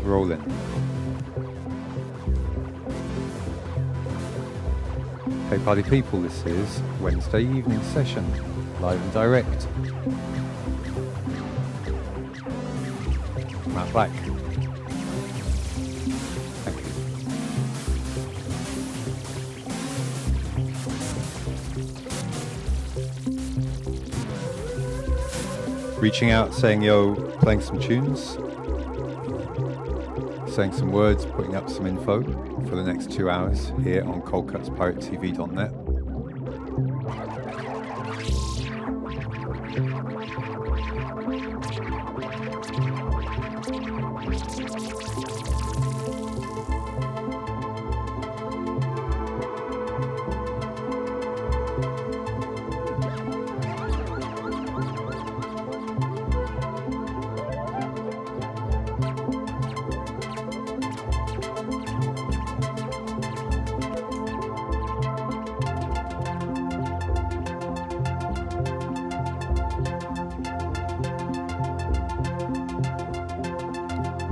rolling. Hey party people, this is Wednesday evening session, live and direct. Matt Black. Thank you. Reaching out, saying yo, playing some tunes, saying some words, putting up some info for the next 2 hours here on coldcutspiratetv.net.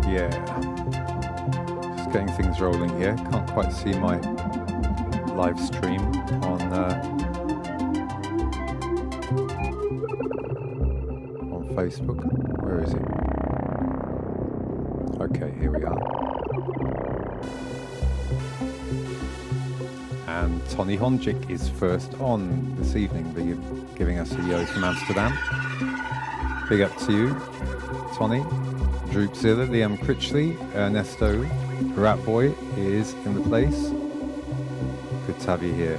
Yeah, just getting things rolling here. Can't quite see my live stream on Facebook. Where is it? Okay, here we are. And Tony Honjic is first on this evening, giving us a yo from Amsterdam. Big up to you, Tony. Droopzilla, Liam Critchley, Ernesto, Rat Boy is in the place. Good to have you here.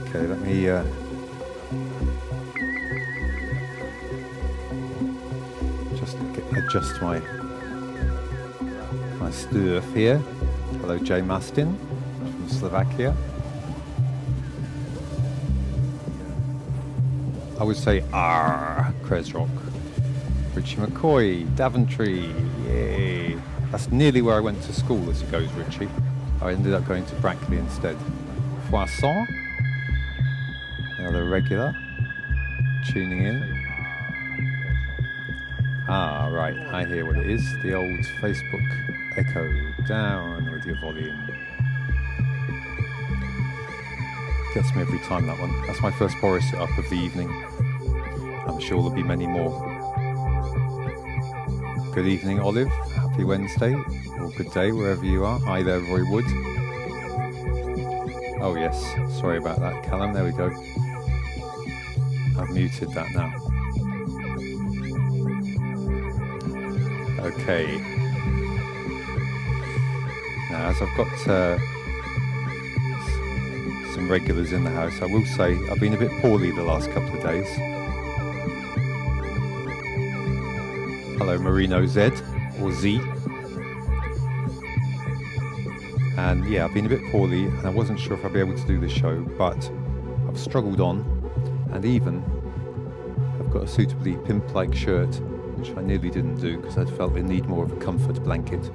Okay, let me just adjust my stuff here. Hello, Jay Mastin from Slovakia. I would say Kresrock. Richie McCoy, Daventry, yay. That's nearly where I went to school as it goes, Richie. I ended up going to Brackley instead. Poisson, another regular, tuning in. Ah, right, I hear what it is. The old Facebook echo. Down with your volume. Gets me every time, that one. That's my first Boris sit-up of the evening. I'm sure there'll be many more. Good evening, Olive. Happy Wednesday, or good day, wherever you are. Hi there, Roy Wood. Oh yes, sorry about that, Callum. There we go. I've muted that now. Okay. Now, as I've got some regulars in the house, I will say I've been a bit poorly the last couple of days. Hello, Marino Z, or Z. And yeah, I've been a bit poorly, and I wasn't sure if I'd be able to do the show, but I've struggled on, and even I've got a suitably pimp-like shirt, which I nearly didn't do because I felt in need more of a comfort blanket.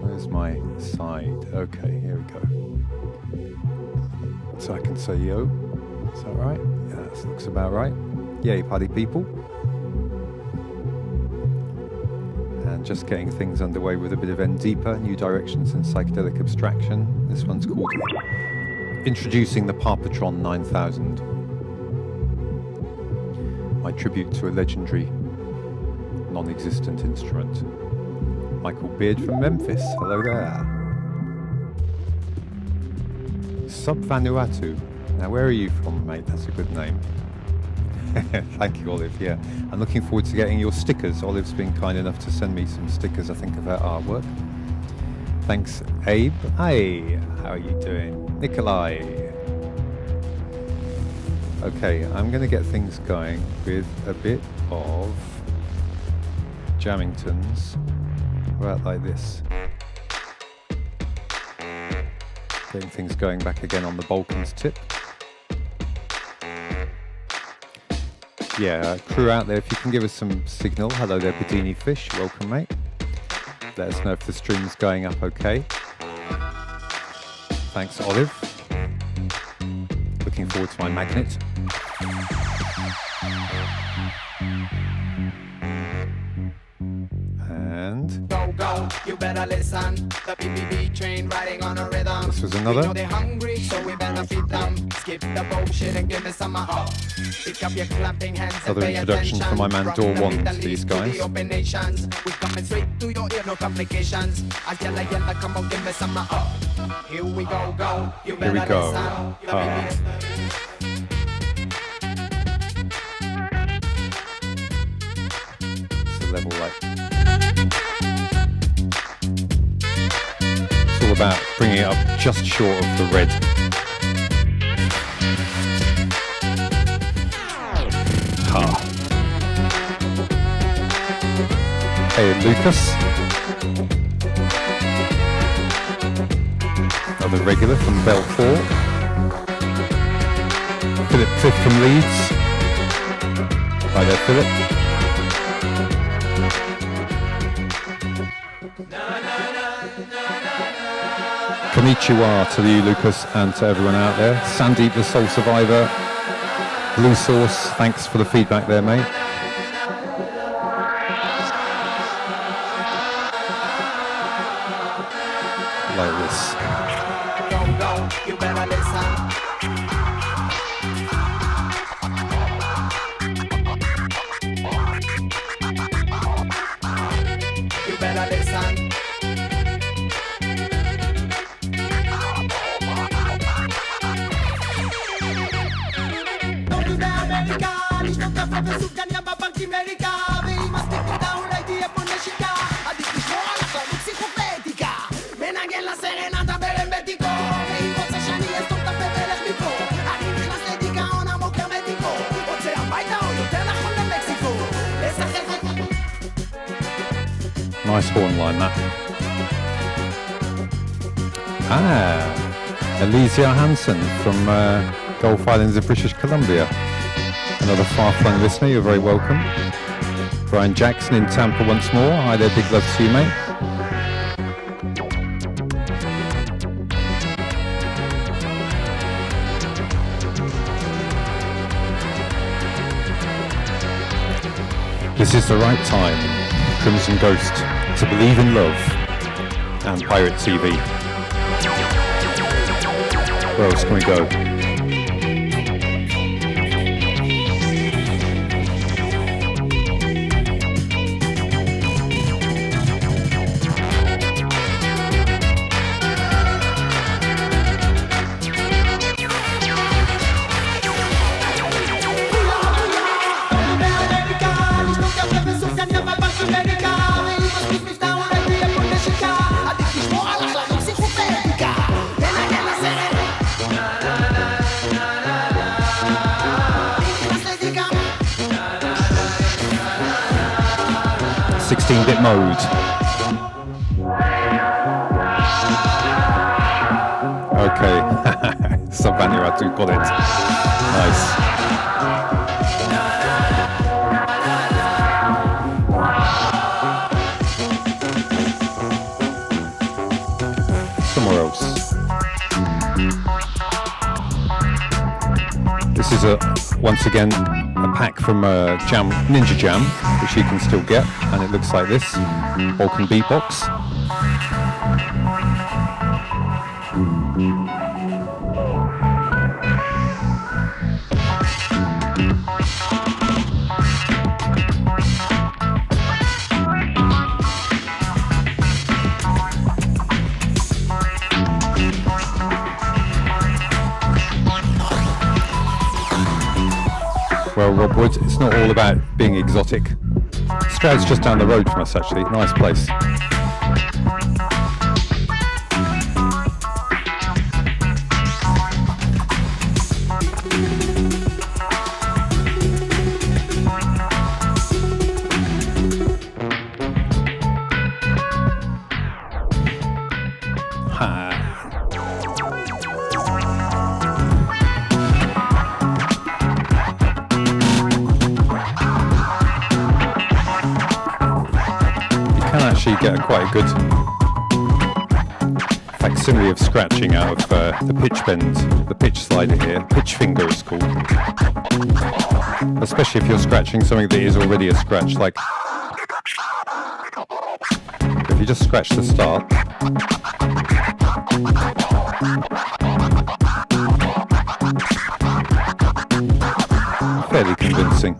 Where's my side? Okay, here we go. So I can say yo. Is that right? Yeah, that looks about right. Yay, party people. And just getting things underway with a bit of N-Deeper, New Directions in Psychedelic Abstraction. This one's called Introducing the Parpatron 9000. My tribute to a legendary, non-existent instrument. Michael Beard from Memphis, hello there. Sub Vanuatu. Now where are you from, mate? That's a good name. Thank you, Olive. Yeah, I'm looking forward to getting your stickers. Olive's been kind enough to send me some stickers, I think, of her artwork. Thanks, Abe. Hey, how are you doing? Nikolai. Okay, I'm going to get things going with a bit of Jammingtons. About like this. Getting things going back again on the Balkans tip. Yeah, crew out there, if you can give us some signal. Hello there, Bedini Fish. Welcome, mate. Let us know if the stream's going up okay. Thanks, Olive. Looking forward to my magnet. band. Go, go, you better listen. The BBB train riding on a rhythm. This was another. We know they're hungry, so we better feed them. Skip the bullshit and give me some pick up your clapping hands. Another introduction from my man Door One to these guys. We coming straight to your ear, no complications. As yella yella, come on, give me some Here we go, go. You better Here we go. listen. It's a level like. It's all about bringing it up just short of the red. Hey, Lucas. Another regular from Belfort. Philip Cliff from Leeds. Hi there, Philip. Konnichiwa to you, Lucas, and to everyone out there. Sandeep, the Soul Survivor. Blue Sauce, thanks for the feedback there, mate. Like this. Go, go, you better listen. You better listen. Nice horn line, that. Elise Johansson from Gulf Islands of British Columbia. Another far-flung listener, you're very welcome. Brian Jackson in Tampa once more. Hi there, big love to you, mate. This is the right time, Crimson Ghost, to believe in love and Pirate TV. Where else can we go? Bit mode. Okay, Savaniratu got it. Nice. Somewhere else. This is once again a pack from Jamm, Ninja Jamm, which you can still get, and it looks like this. Balkan Beatbox. Well, Rob Wood, it's not all about being exotic. Strad's just down the road from us, actually. Nice place. Get quite a good facsimile of scratching out of the pitch bend, the pitch slider here. Pitch finger is called. Especially if you're scratching something that is already a scratch, like If you just scratch the start, fairly convincing.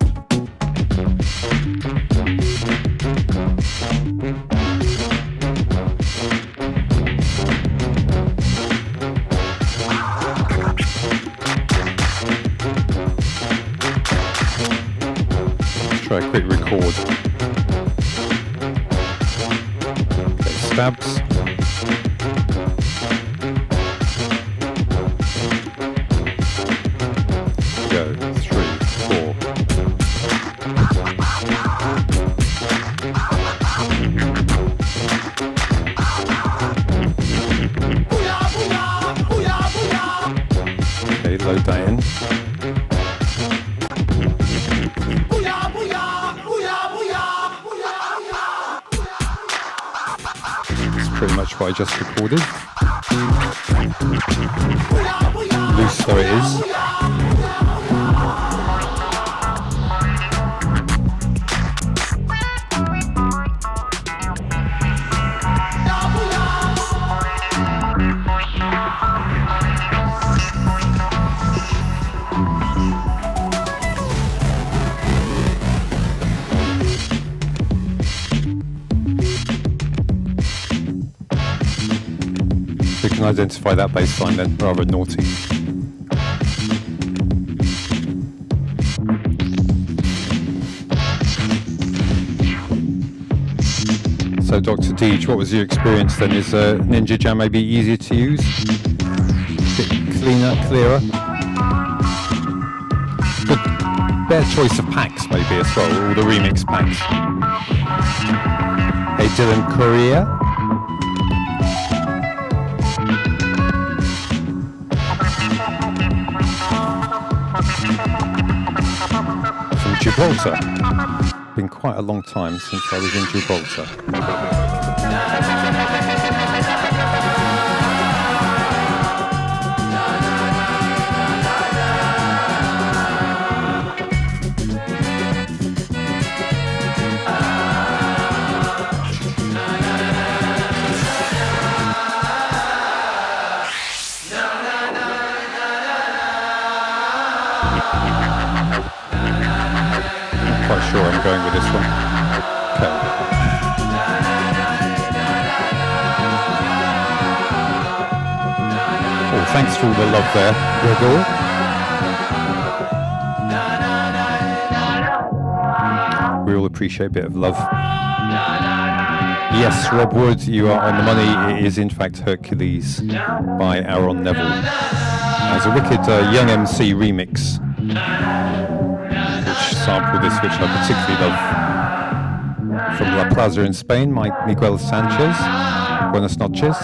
Let's try a quick record. Okay, stabs. Go, 3, 4. Okay, load that in. That's pretty much what I just recorded. Loose though it is. We can identify that bass line then, rather naughty. So Dr. Deej, what was your experience then? Is Ninja Jam maybe easier to use? A bit cleaner, clearer? Good, better choice of packs maybe as well, all the remix packs. Hey Dylan Courier. From Gibraltar. Been quite a long time since I was in Gibraltar. Quite sure I'm going with this one. Okay. Oh, thanks for all the love there, Gregor. We all appreciate a bit of love. Yes, Rob Wood, you are on the money. It is in fact Hercules by Aaron Neville. There's a wicked Young MC remix sample this, which I particularly love, from La Plaza in Spain, Miguel Sanchez. Buenas noches.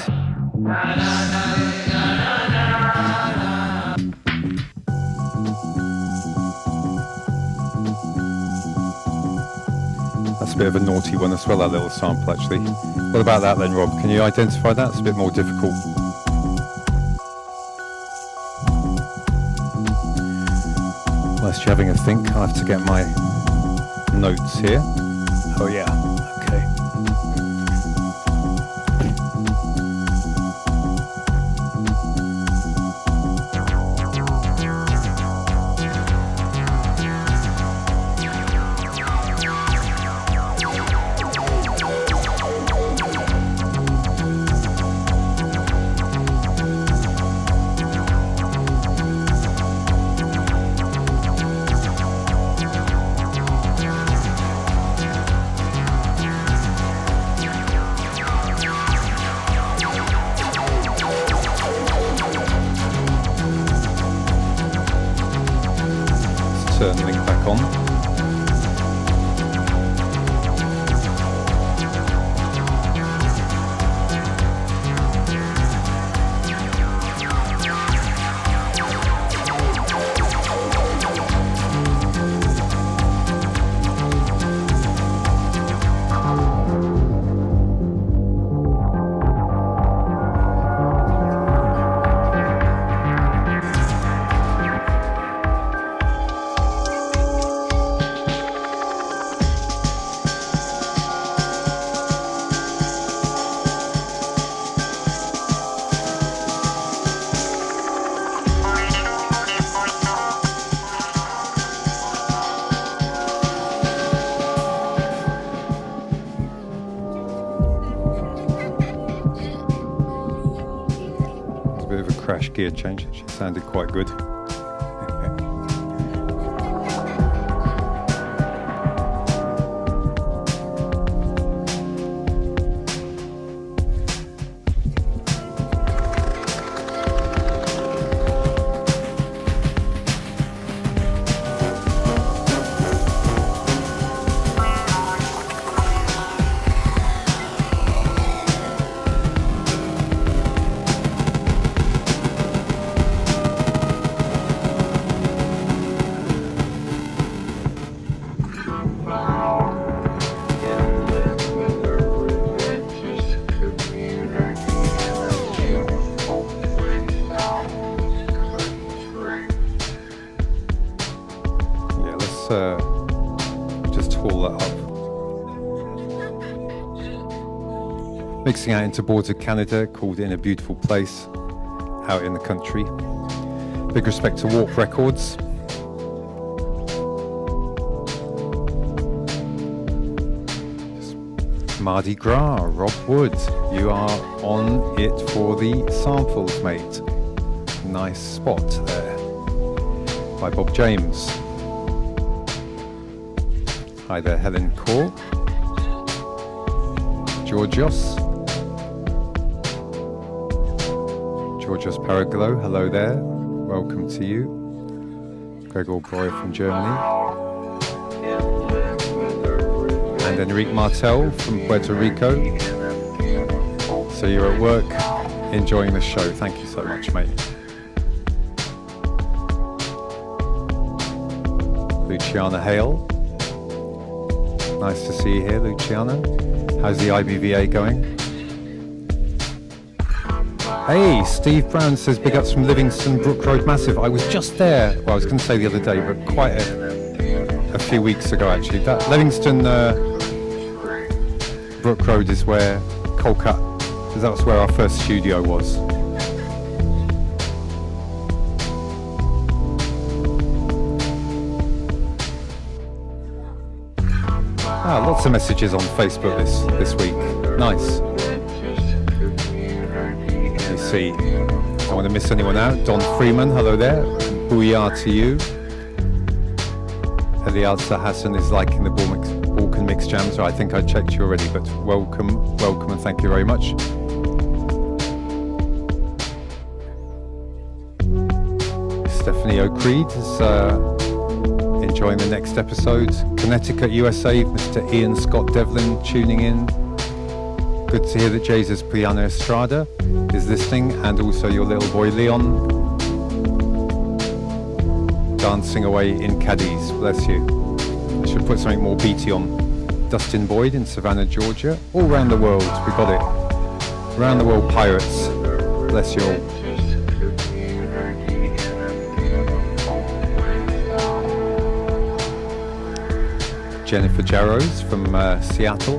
That's a bit of a naughty one as well, that little sample actually. What about that then, Rob? Can you identify that? It's a bit more difficult. Whilst you're having a think, I'll have to get my notes here. Oh yeah, okay. Turn link back on. bit of a crash gear change. She sounded quite good. Just haul that up. Mixing out into Boards of Canada, called In a Beautiful Place, out in the country. Big respect to Warp Records. Mardi Gras, Rob Wood, you are on it for the samples, mate. Nice spot there. By Bob James. Hi there, Helen Core. Georgios Paraglow, hello there. Welcome to you. Gregor Breuer from Germany. And Enrique Martel from Puerto Rico. So you're at work, enjoying the show. Thank you so much, mate. Luciana Hale. Nice to see you here, Luciana. How's the IBVA going? Hey, Steve Brown says big ups from Livingston, Brook Road Massive. I was just there, well, I was going to say the other day, but quite a few weeks ago actually. That Livingston Brook Road is where Coldcut, because that's where our first studio was. Lots of messages on Facebook this week. Nice. Let me see. Don't want to miss anyone out. Don Freeman, hello there. Booyah to you. Eliasa Hassan is liking the Balkan Mix Jams. I think I checked you already, but welcome, and thank you very much. Stephanie O'Creed is enjoying the next episode. Connecticut, USA, Mr. Ian Scott Devlin tuning in. Good to hear that Jesus Piano Estrada is listening, and also your little boy Leon dancing away in Cadiz. Bless you. I should put something more beaty on. Dustin Boyd in Savannah, Georgia. All around the world, we got it. Around the world pirates. Bless you all. Jennifer Jarrows from Seattle.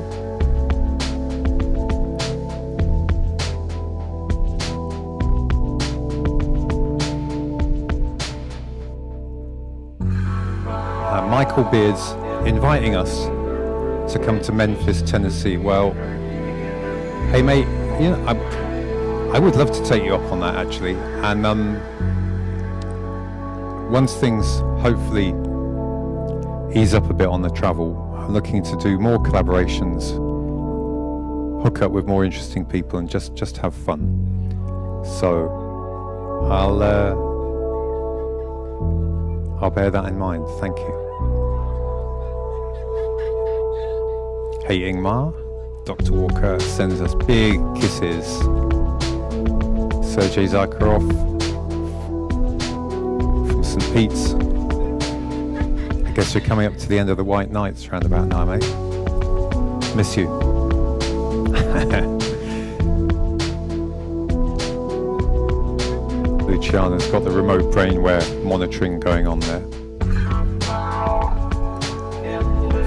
Michael Beards inviting us to come to Memphis, Tennessee. Well, hey mate, you know, I would love to take you up on that actually. And once things hopefully ease up a bit on the travel, I'm looking to do more collaborations, hook up with more interesting people, and just have fun. So I'll bear that in mind. Thank you. Hey Ingmar, Dr. Walker sends us big kisses. Sergei Zakharov from St. Pete's. I guess you're coming up to the end of the White Nights round about now, mate. Miss you. Luciana's got the remote brainware monitoring going on there.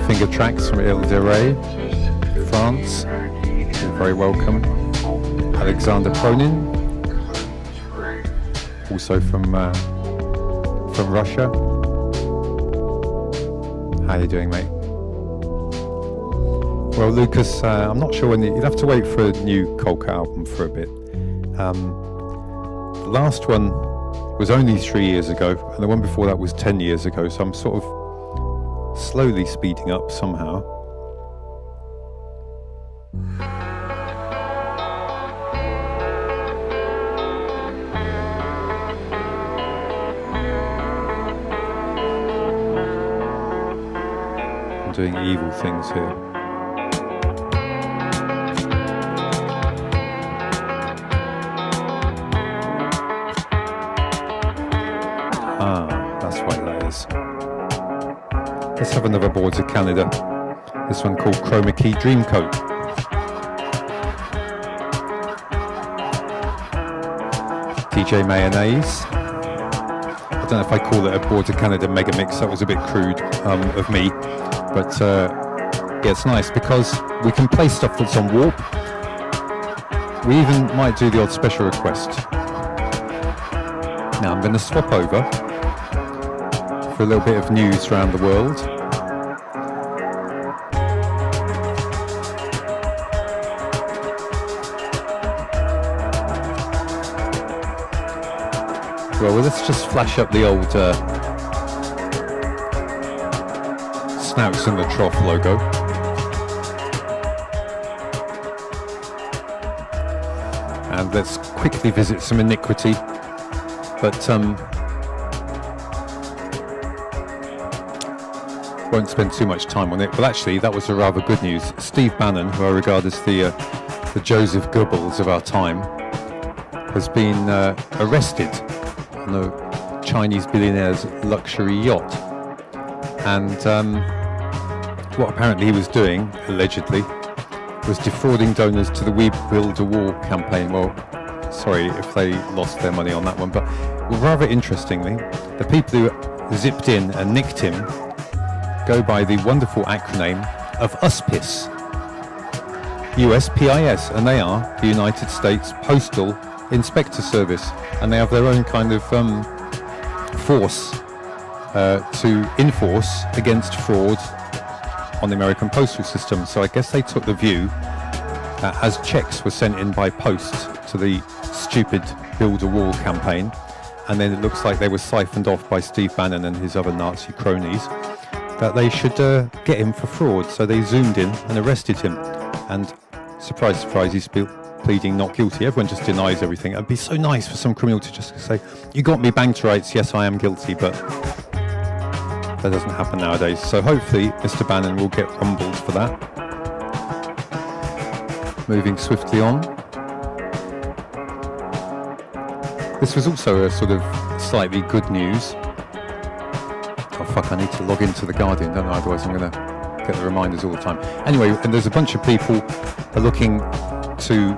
Finger tracks from Ile de Ré, France. You're very welcome. Alexander Pronin, also from Russia. How you doing, mate? Well, Lucas, I'm not sure when you'd have to wait for a new Coldcut album for a bit. The last one was only 3 years ago, and the one before that was 10 years ago, so I'm sort of slowly speeding up somehow. I'm doing evil things here. That's why that is. Let's have another Boards of Canada. This one called Chroma Key Dreamcoat. DJ Mayonnaise. I don't know if I call it a Boards of Canada mega mix. That was a bit crude of me. But yeah, it's nice because we can play stuff that's on warp. We even might do the odd special request. Now I'm going to swap over for a little bit of news around the world. Well, let's just flash up the old Snouts in the Trough logo. And let's quickly visit some iniquity. But won't spend too much time on it. But actually, that was a rather good news. Steve Bannon, who I regard as the Joseph Goebbels of our time, has been arrested on a Chinese billionaire's luxury yacht. And what apparently he was doing, allegedly, was defrauding donors to the We Build a Wall campaign. Well, sorry if they lost their money on that one, but rather interestingly, the people who zipped in and nicked him go by the wonderful acronym of USPIS, USPIS, and they are the United States Postal Inspector Service, and they have their own kind of force to enforce against fraud on the American postal system. So I guess they took the view that as checks were sent in by post to the stupid Build a Wall campaign, and then it looks like they were siphoned off by Steve Bannon and his other Nazi cronies, that they should get him for fraud. So they zoomed in and arrested him. And surprise, surprise, he's pleading not guilty. Everyone just denies everything. It'd be so nice for some criminal to just say, you got me banged to rights, yes, I am guilty, but that doesn't happen nowadays. So hopefully Mr. Bannon will get rumbled for that. Moving swiftly on. This was also a sort of slightly good news. Oh fuck, I need to log into the Guardian, don't I? Otherwise I'm going to get the reminders all the time. Anyway, and there's a bunch of people are looking to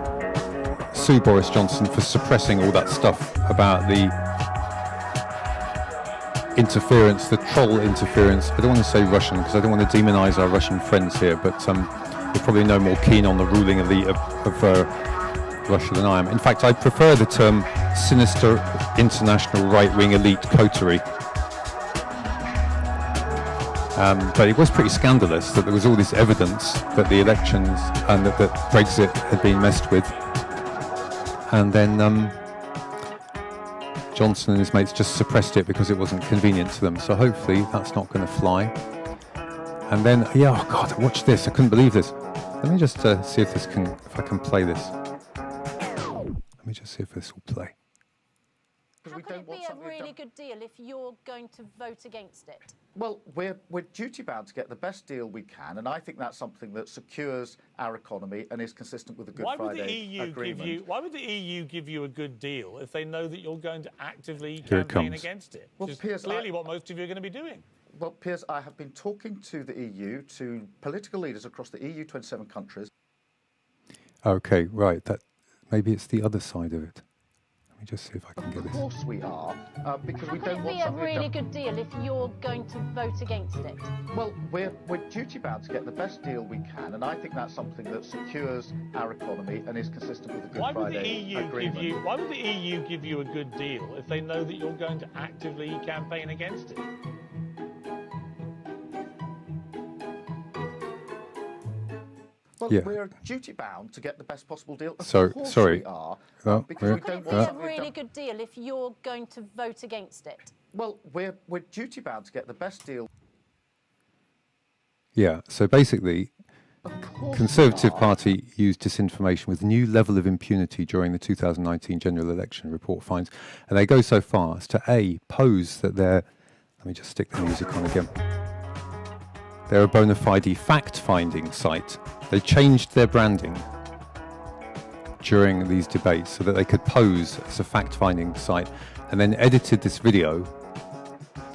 sue Boris Johnson for suppressing all that stuff about the interference, the troll interference. I don't want to say Russian because I don't want to demonise our Russian friends here, but you're probably no more keen on the ruling elite of Russia than I am. In fact, I prefer the term sinister international right-wing elite coterie. But it was pretty scandalous that there was all this evidence that the elections and that Brexit had been messed with. And then Johnson and his mates just suppressed it because it wasn't convenient to them. So hopefully that's not going to fly. And then, yeah, oh God, watch this. I couldn't believe this. Let me just see if I can play this. Let me just see if this will play. How can it be a really good deal if you're going to vote against it? Well, we're duty-bound to get the best deal we can, and I think that's something that secures our economy and is consistent with the Good Friday Agreement. Why would the EU give you a good deal if they know that you're going to actively campaign against it? Well, Which is Piers, clearly what most of you are going to be doing. Well, Piers, I have been talking to the EU, to political leaders across the EU 27 countries. Okay, right. That maybe it's the other side of it. Let me just see if I can get this. Of course we are, because we don't want something... How can it be a really good deal if you're going to vote against it? Well, we're duty-bound to get the best deal we can, and I think that's something that secures our economy and is consistent with the Good Friday Agreement. Why would the EU give you a good deal if they know that you're going to actively campaign against it? Well, Well, Yeah. we're duty-bound to get the best possible deal. Of So- course sorry. we are. Oh, because we Could don't it be want a something really done. good deal if you're going to vote against it? Well, we're duty-bound to get the best deal. Yeah, so basically, Of course Conservative we are. Party used disinformation with new level of impunity during the 2019 general election, report finds. And they go so far as to A, pose that they're, let me just stick the music on again. They're a bona fide fact-finding site. They changed their branding during these debates so that they could pose as a fact-finding site, and then edited this video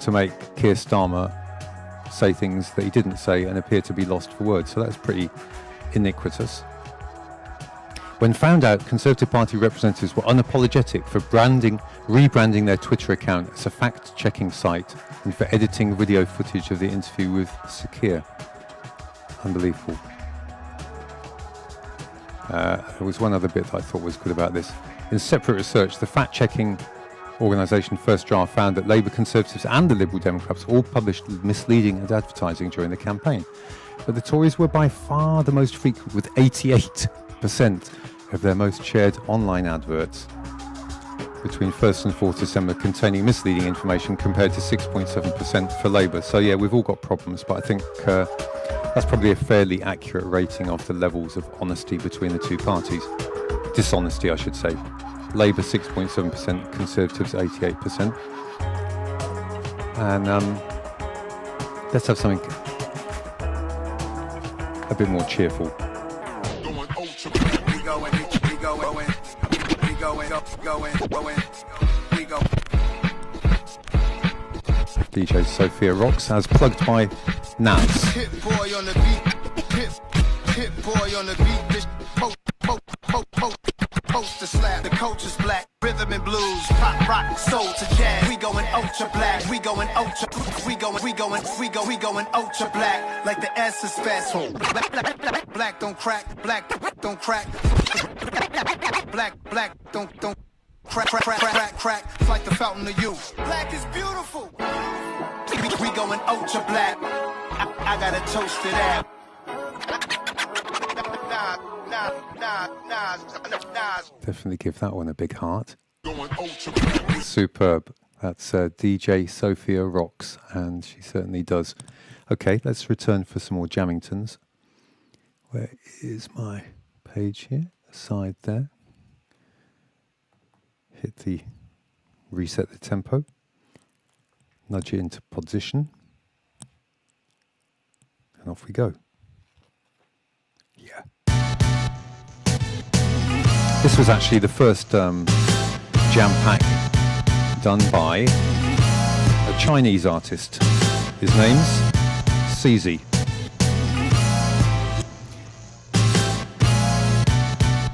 to make Keir Starmer say things that he didn't say and appear to be lost for words. So that's pretty iniquitous. When found out, Conservative Party representatives were unapologetic for rebranding their Twitter account as a fact-checking site and for editing video footage of the interview with Sakir. Unbelievable. There was one other bit that I thought was good about this. In separate research, the fact-checking organisation First Draft found that Labour Conservatives and the Liberal Democrats all published misleading advertising during the campaign. But the Tories were by far the most frequent, with 88% of their most shared online adverts between 1st and 4th December containing misleading information, compared to 6.7% for Labour. So yeah, we've all got problems, but I think that's probably a fairly accurate rating of the levels of honesty between the two parties. Dishonesty, I should say. Labour 6.7%, Conservatives 88%. And let's have something a bit more cheerful. DJ Sophia Rocks, as plugged by Naz. Hit boy on the beat, hit boy on the beat, this poster slap, the coach is black, rhythm and blues, pop, rock, soul to jazz, we going ultra black, we going ultra, we going ultra black, like the S is fast, black don't crack, black don't crack, black don't crack, it's like the fountain of youth, black is beautiful, we going ultra black, I got a toast to that. Definitely give that one a big heart. Superb. That's DJ Sophia Rocks, and she certainly does. Okay, let's return for some more Jammingtons. Where is my page here? Side there. Hit the reset the tempo. Nudge it into position. And off we go. Yeah. This was actually the first jam pack done by a Chinese artist. His name's CZ.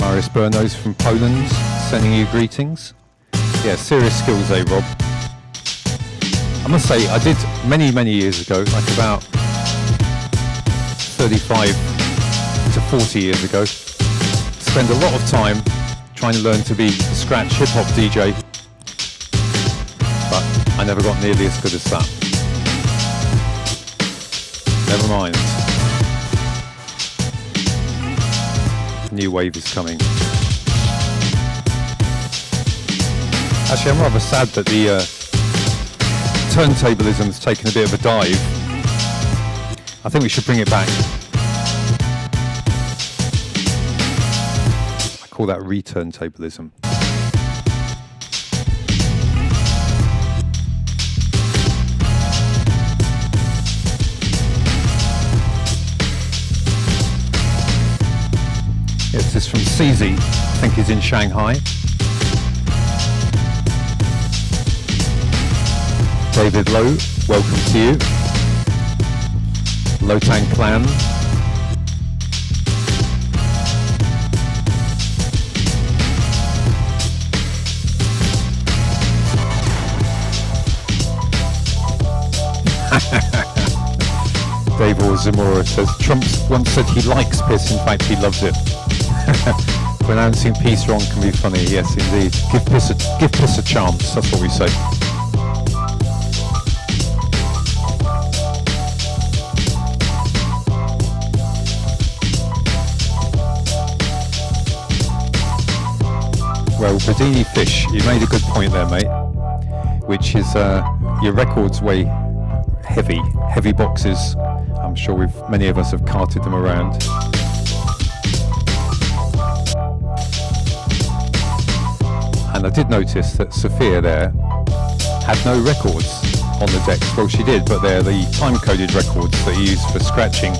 Marius Bernos from Poland, sending you greetings. Yeah, serious skills, Rob? I must say, I did many years ago, like about 35 to 40 years ago, spend a lot of time trying to learn to be a scratch hip-hop DJ, but I never got nearly as good as that. Never mind. New wave is coming. Actually, I'm rather sad that the turntablism's taken a bit of a dive. I think we should bring it back. I call that return-tablism. Yes, this is from CZ, I think he's in Shanghai. David Lowe, welcome to you. Lotang Clan. Dave or Zamora says, Trump once said he likes piss, in fact he loves it. Pronouncing peace wrong can be funny, yes indeed. Give piss a chance, that's what we say. Well, Bedini Fish, you made a good point there, mate, which is your records weigh heavy boxes. I'm sure many of us have carted them around. And I did notice that Sophia there had no records on the decks. Well, she did, but they're the time-coded records that you use for scratching.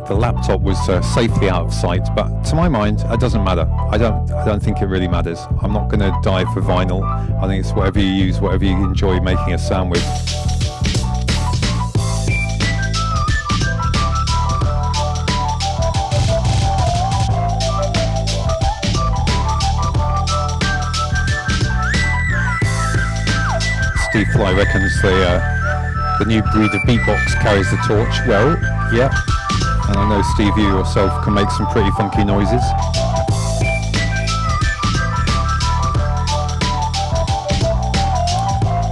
The laptop was safely out of sight, but to my mind, it doesn't matter. I don't think it really matters. I'm not going to die for vinyl. I think it's whatever you use, whatever you enjoy making a sound with. Steve Fly reckons the new breed of beatbox carries the torch. Well, yeah. And I know, Steve, you yourself can make some pretty funky noises.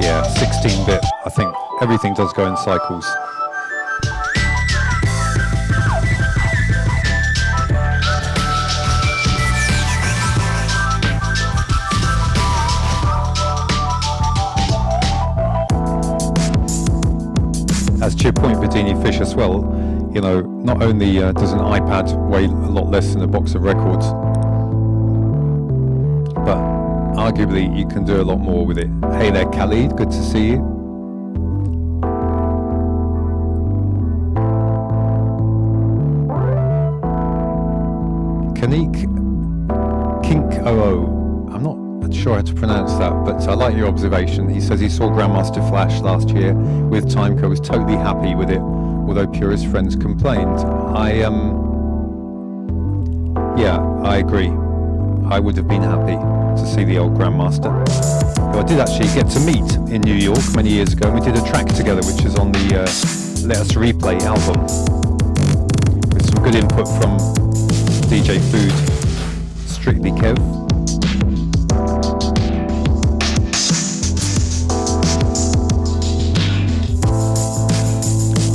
Yeah, 16-bit. I think everything does go in cycles. As to your point, Bedini Fish, as well, you know, not only does an iPad weigh a lot less than a box of records, but arguably you can do a lot more with it. Hey there, Khalid, good to see you. Kink OO, I'm not sure how to pronounce that, but I like your observation. He says he saw Grandmaster Flash last year with Timecode, was totally happy with it, although Purist friends complained. Yeah, I agree. I would have been happy to see the old Grandmaster. But I did actually get to meet in New York many years ago. We did a track together, which is on the Let Us Replay album, with some good input from DJ Food, Strictly Kev.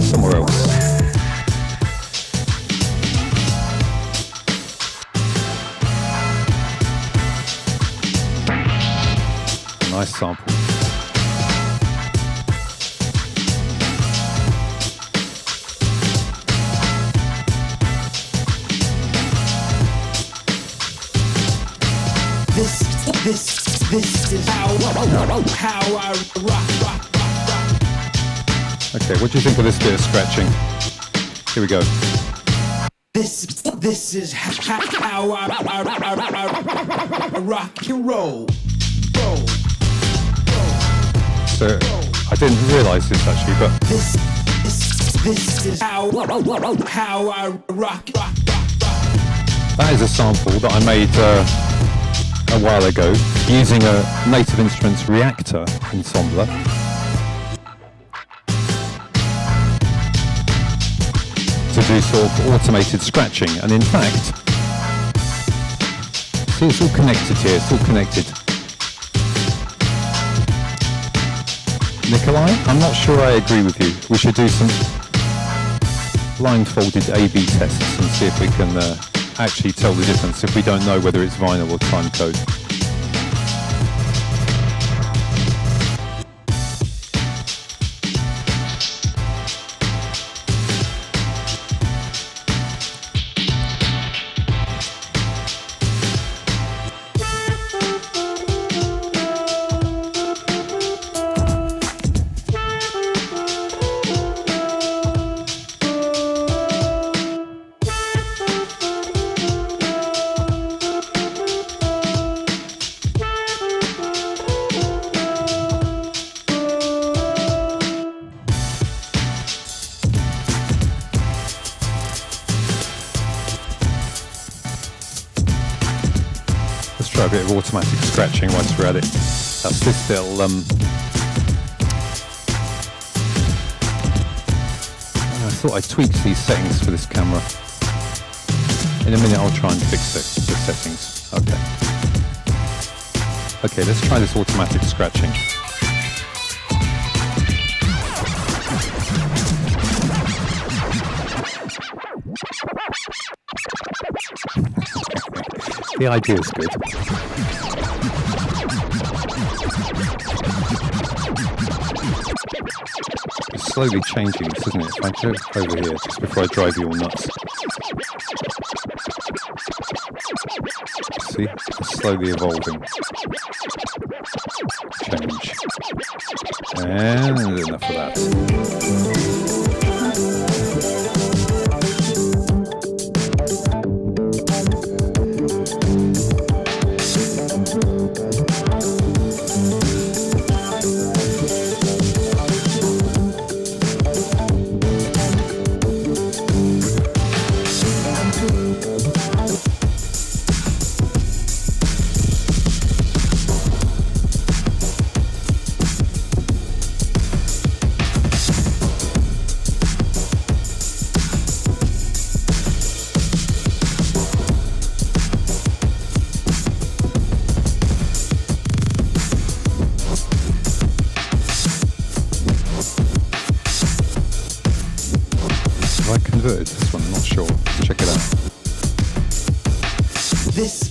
Somewhere else. Nice sample. This is how I rock. Okay, what do you think of this bit of scratching? Here we go. This is how I rock and roll. So I didn't realise this actually, but This is how I rock. that is a sample that I made a while ago using a Native Instruments Reactor ensembler. To do sort of automated scratching, and in fact, see, it's all connected here, it's all connected. Nikolai, I'm not sure I agree with you. We should do some blindfolded A/B tests and see if we can actually tell the difference if we don't know whether it's vinyl or time code. A bit of automatic scratching whilst we're at it. That's this little I thought I tweaked these settings for this camera. In a minute I'll try and fix the settings. Okay, let's try this automatic scratching. The idea is good. It's slowly changing this, isn't it? If I go over here, just before I drive you all nuts. See? It's slowly evolving. Change. And enough of that. This one, I'm not sure. Check it out. This.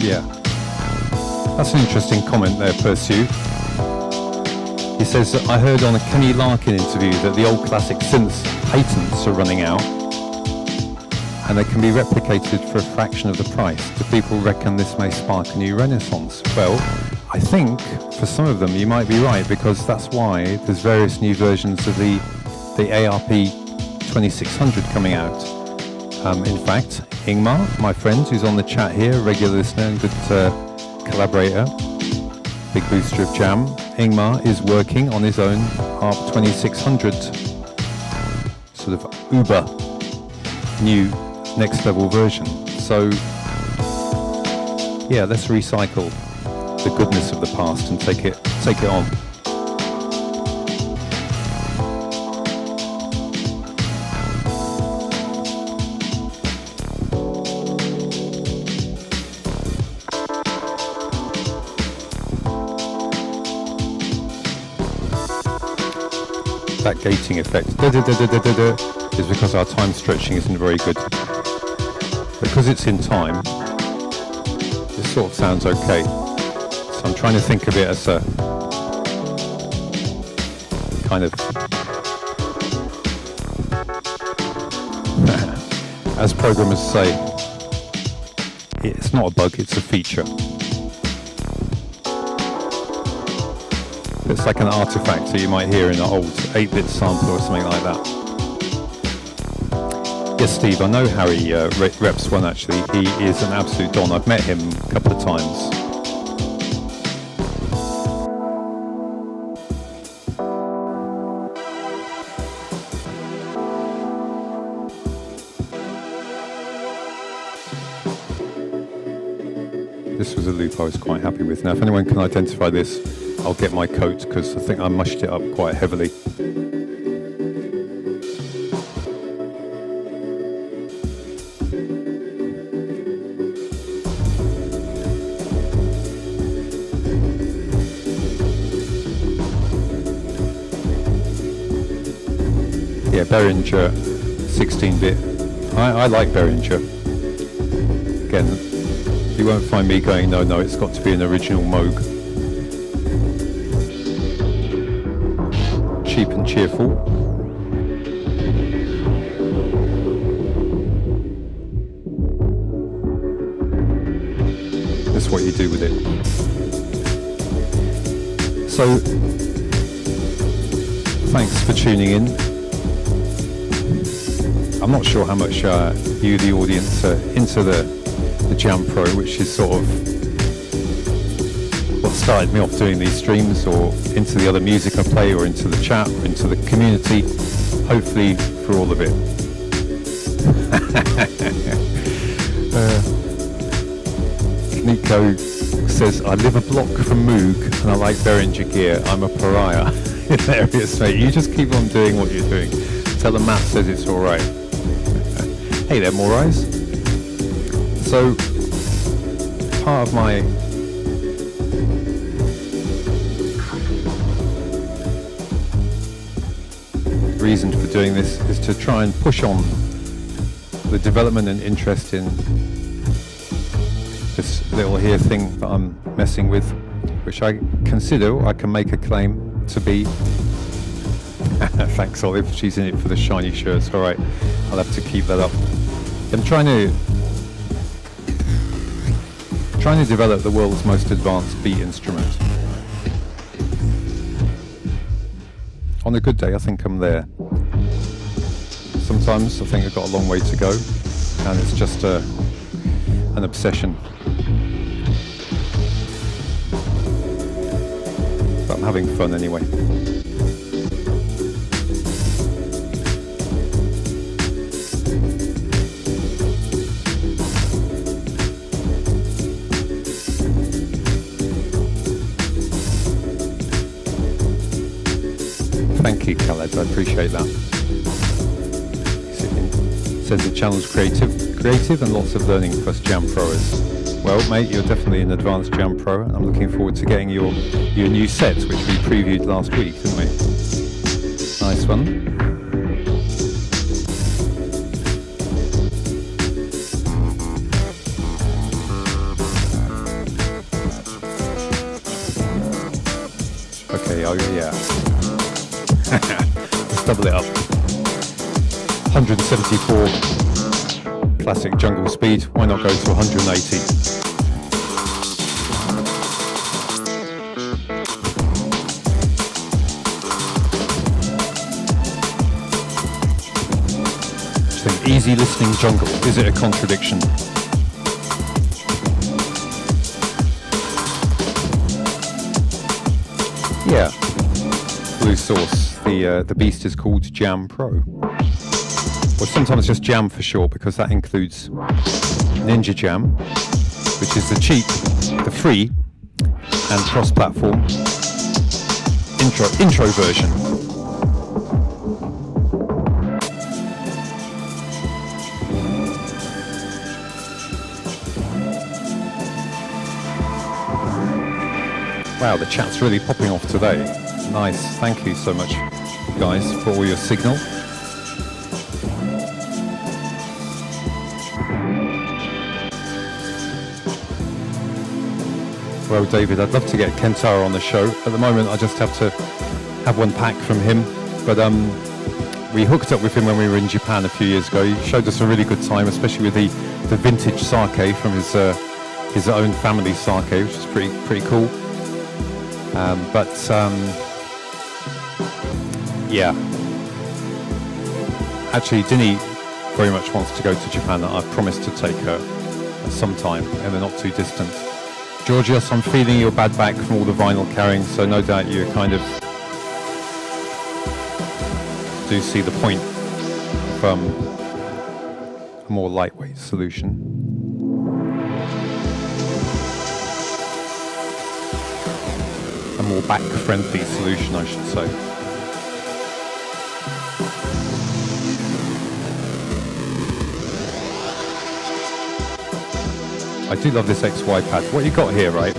Yeah. That's an interesting comment there, Pursue. He says that I heard on a Kenny Larkin interview that the old classic synths patents are running out and they can be replicated for a fraction of the price. Do people reckon this may spark a new renaissance? Well, I think for some of them you might be right, because that's why there's various new versions of the ARP 2600 coming out. In fact, Ingmar, my friend who's on the chat here, regular listener and good collaborator, big booster of Jamm, Ingmar is working on his own ARP 2600 sort of uber new next level version. So yeah, let's recycle the goodness of the past and take it on. That gating effect is because our time stretching isn't very good. Because it's in time, it sort of sounds okay. So I'm trying to think of it as a kind of, as programmers say, it's not a bug, it's a feature. It's like an artifact that you might hear in an old 8-bit sample or something like that. Yes, Steve, I know Harry reps one actually. He is an absolute don. I've met him a couple of times. This was a loop I was quite happy with. Now, if anyone can identify this, I'll get my coat, because I think I mushed it up quite heavily. Yeah, Behringer 16-bit. I like Behringer. Again, you won't find me going, no, it's got to be an original Moog. Cheap and cheerful. That's what you do with it. So, thanks for tuning in. I'm not sure how much you, the audience, are into the Jamm Pro, which is sort of what started me off doing these streams, or into the other music I play, or into the chat, or into the community. Hopefully for all of it. Nico says, I live a block from Moog and I like Behringer gear. I'm a pariah. Hilarious, mate. You just keep on doing what you're doing. Tell the Matt says it's alright. Hey there, More Eyes. So, part of my reason for doing this is to try and push on the development and interest in this little here thing that I'm messing with, which I consider I can make a claim to be. Thanks, Olive. She's in it for the shiny shirts. All right, I'll have to keep that up. I'm trying to develop the world's most advanced beat instrument. On a good day, I think I'm there. Sometimes I think I've got a long way to go, and it's just an obsession. But I'm having fun anyway. Thank you, Khaled. I appreciate that. Says the channel's creative and lots of learning for us Jamm Proers. Well, mate, you're definitely an advanced Jamm Pro, and I'm looking forward to getting your new set, which we previewed last week, didn't we? Nice one. Okay, oh yeah. Let's double it up. 174 classic jungle speed. Why not go to 180? Just think, easy listening jungle. Is it a contradiction? Yeah. Blue Source. The beast is called Jamm Pro. Or sometimes just Jamm for short, because that includes Ninja Jamm, which is the cheap, the free, and cross-platform intro version. Wow, the chat's really popping off today. Nice, thank you so much, guys, for all your signal. Well, David, I'd love to get Kentaro on the show. At the moment, I just have to have one pack from him. But we hooked up with him when we were in Japan a few years ago. He showed us a really good time, especially with the vintage sake from his own family sake, which is pretty cool. Yeah. Actually, Dinny very much wants to go to Japan. I've promised to take her sometime in the not too distant. Georgios, I'm feeling your bad back from all the vinyl carrying, so no doubt you kind of do see the point of a more lightweight solution. A more back-friendly solution, I should say. I do love this XY pad. What you got here, right?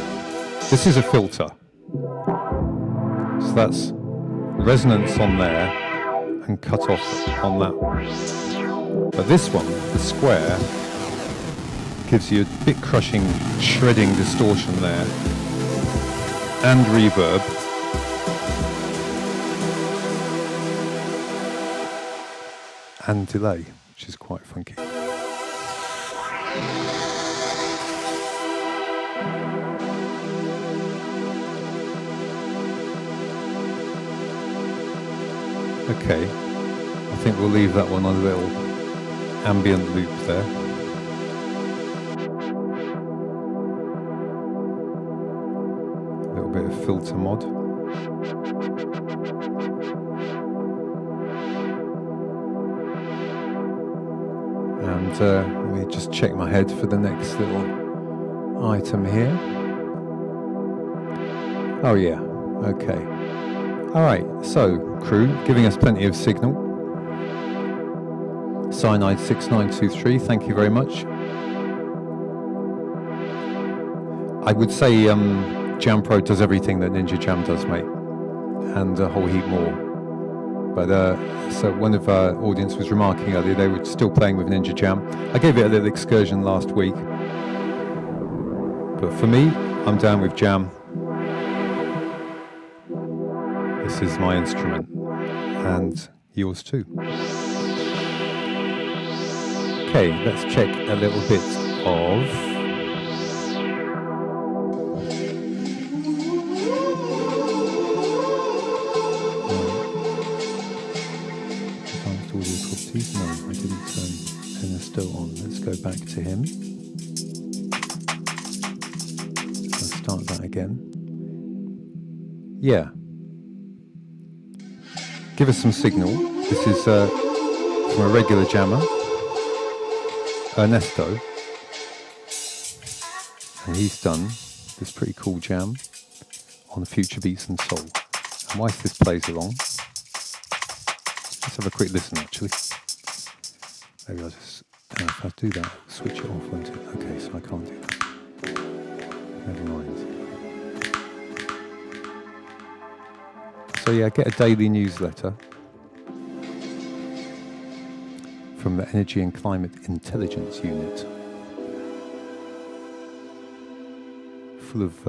This is a filter. So that's resonance on there and cut off on that. But this one, the square, gives you a bit crushing, shredding distortion there. And reverb. And delay, which is quite funky. Okay, I think we'll leave that one on a little ambient loop there. A little bit of filter mod. And let me just check my head for the next little item here. Oh yeah, okay. Alright, so crew, giving us plenty of signal. Cyanide 6923, thank you very much. I would say Jamm Pro does everything that Ninja Jamm does, mate. And a whole heap more. But so one of our audience was remarking earlier they were still playing with Ninja Jamm. I gave it a little excursion last week. But for me, I'm down with Jamm. This is my instrument, and yours too. Okay, let's check a little bit of advanced audio properties. No, I didn't turn Ernesto on. Let's go back to him. Let's start that again. Yeah. Give us some signal. This is from a regular jammer, Ernesto, and he's done this pretty cool jam on Future Beats and Soul. And whilst this plays along, let's have a quick listen actually. Maybe I'll just, if I do that, I'll switch it off, won't it? Okay, so I can't do that. Never mind. So yeah, get a daily newsletter from the Energy and Climate Intelligence Unit, full of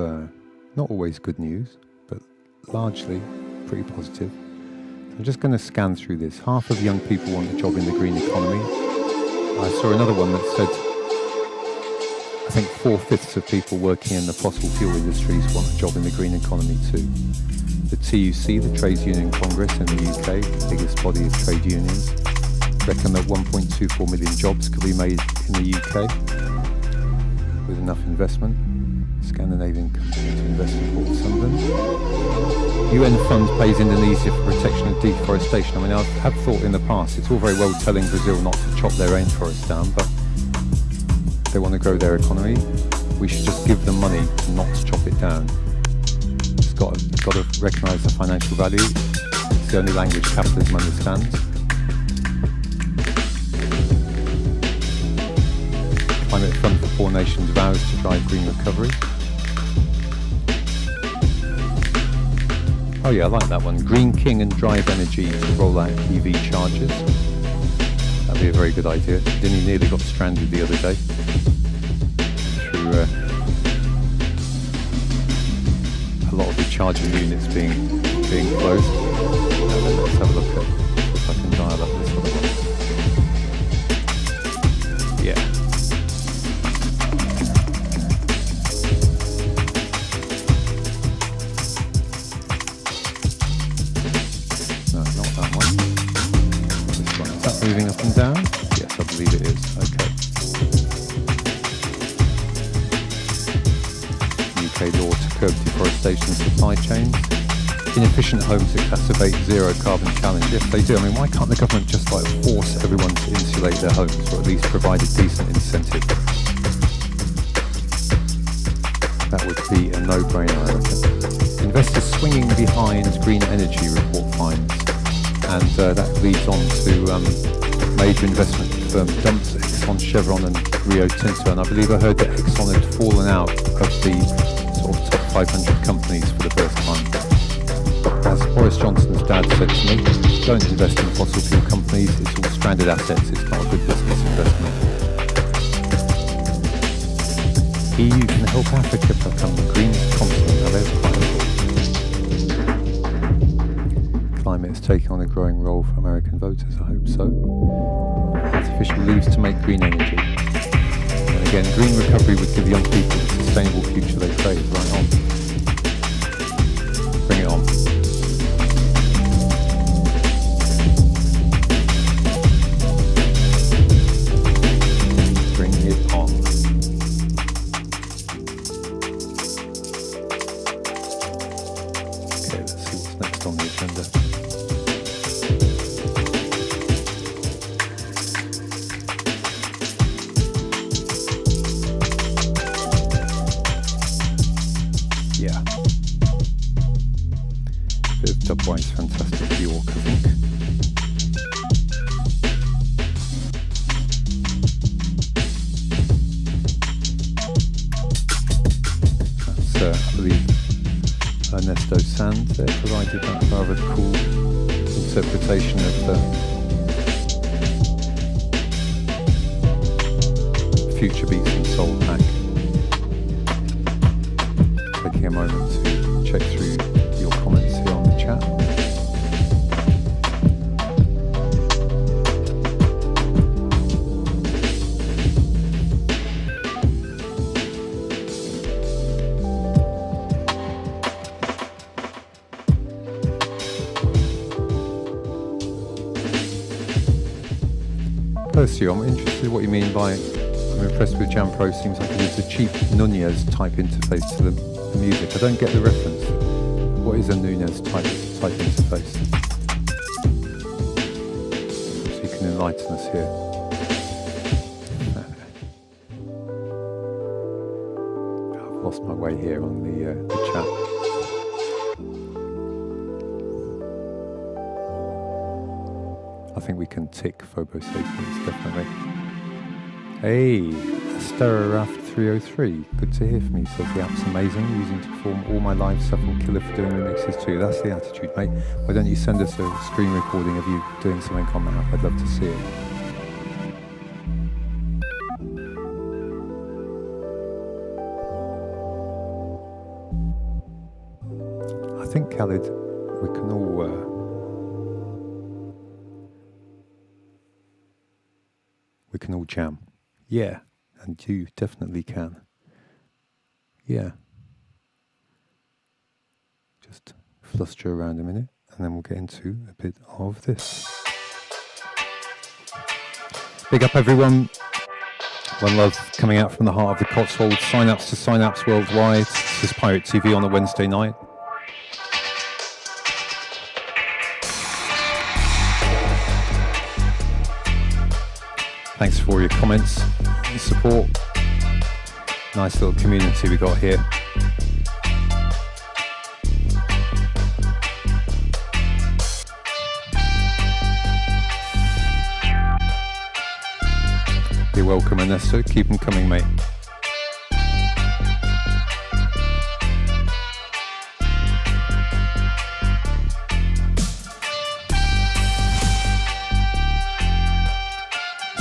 not always good news, but largely pretty positive. So I'm just going to scan through this. Half of young people want a job in the green economy. I saw another one that said, I think 4/5 of people working in the fossil fuel industries want a job in the green economy too. The TUC, the Trades Union Congress in the UK, the biggest body of trade unions, reckon that 1.24 million jobs could be made in the UK with enough investment. Scandinavian company to invest in Port Sunderland. UN fund pays Indonesia for protection of deforestation. I mean, I have thought in the past, it's all very well telling Brazil not to chop their rainforest down, but if they want to grow their economy, we should just give them money not to chop it down. It's got to recognise the financial value. It's the only language capitalism understands. Climate Fund for Poor Nations vows to drive green recovery. Oh yeah, I like that one. Green King and Drive Energy to roll out EV chargers. That'd be a very good idea. Dinny nearly got stranded the other day through a lot of the charging units being closed. Let's have a look at if I can dial up this one. Yeah. Moving up and down? Yes, I believe it is. Okay. UK law to curb deforestation supply chains. Inefficient homes exacerbate zero carbon challenge. Yes, they do. I mean, why can't the government just force everyone to insulate their homes, or at least provide a decent incentive? That would be a no-brainer, I reckon. Investors swinging behind green energy, report finds. And that leads on to major investment firm dumps Exxon, Chevron and Rio Tinto. And I believe I heard that Exxon had fallen out of the sort of top 500 companies for the first time. As Boris Johnson's dad said to me, don't invest in fossil fuel companies, it's all stranded assets, it's not a good business investment. EU can help Africa become the greenest continent. Now there's quite a climate is taking on a growing role for American voters, I hope so. Artificial leaves to make green energy. And again, green recovery would give young people the sustainable future they crave. Right on. Bring it on. Bring it on. Okay, let's see what's next on the agenda. Dubwise's fantastic York, I think. That's, I believe, Ernesto Sands there provided that rather cool interpretation of the Future Beats and Soul pack. Taking a moment to check through your comments here on the chat. Percy, I'm interested in what you mean by I'm impressed with Jamm Pro. Seems like it is a cheap Nunez type interface to the music. I don't get the reference. What is a Nunez type interface? So you can enlighten us here. I've lost my way here on the chat. I think we can tick Phobo Sapiens, definitely. Hey, Asteraraft 303. Good to hear from you. Says the app's amazing. Using to perform all my live stuff and killer for doing remixes too. That's the attitude, mate. Why don't you send us a screen recording of you doing something on the app? I'd love to see it. I think, Khaled, we can all jam. Yeah, and you definitely can. Yeah. Just fluster around a minute and then we'll get into a bit of this. Big up everyone. One love coming out from the heart of the Cotswolds. Sign-ups to Synapse Worldwide. This is Pirate TV on a Wednesday night. Thanks for all your comments and support. Nice little community we got here. You're welcome, Ernesto. Keep them coming, mate.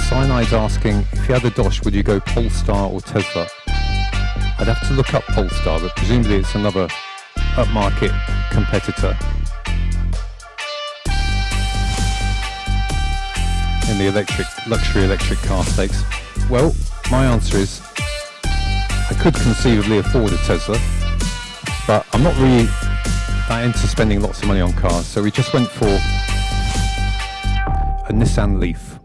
Cyanide's asking, if you had a Dosh, would you go Polestar or Tesla? I'd have to look up Polestar, but presumably it's another upmarket competitor in the luxury electric car stakes. Well, my answer is I could conceivably afford a Tesla, but I'm not really that into spending lots of money on cars, so we just went for a Nissan Leaf.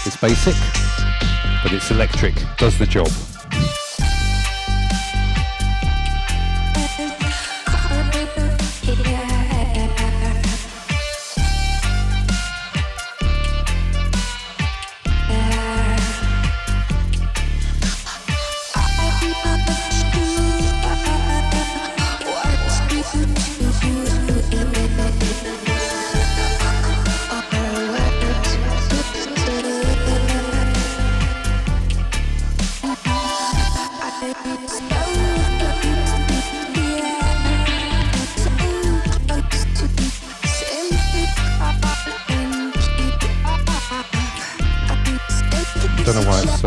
It's basic, but it's electric, does the job. Don't know why it's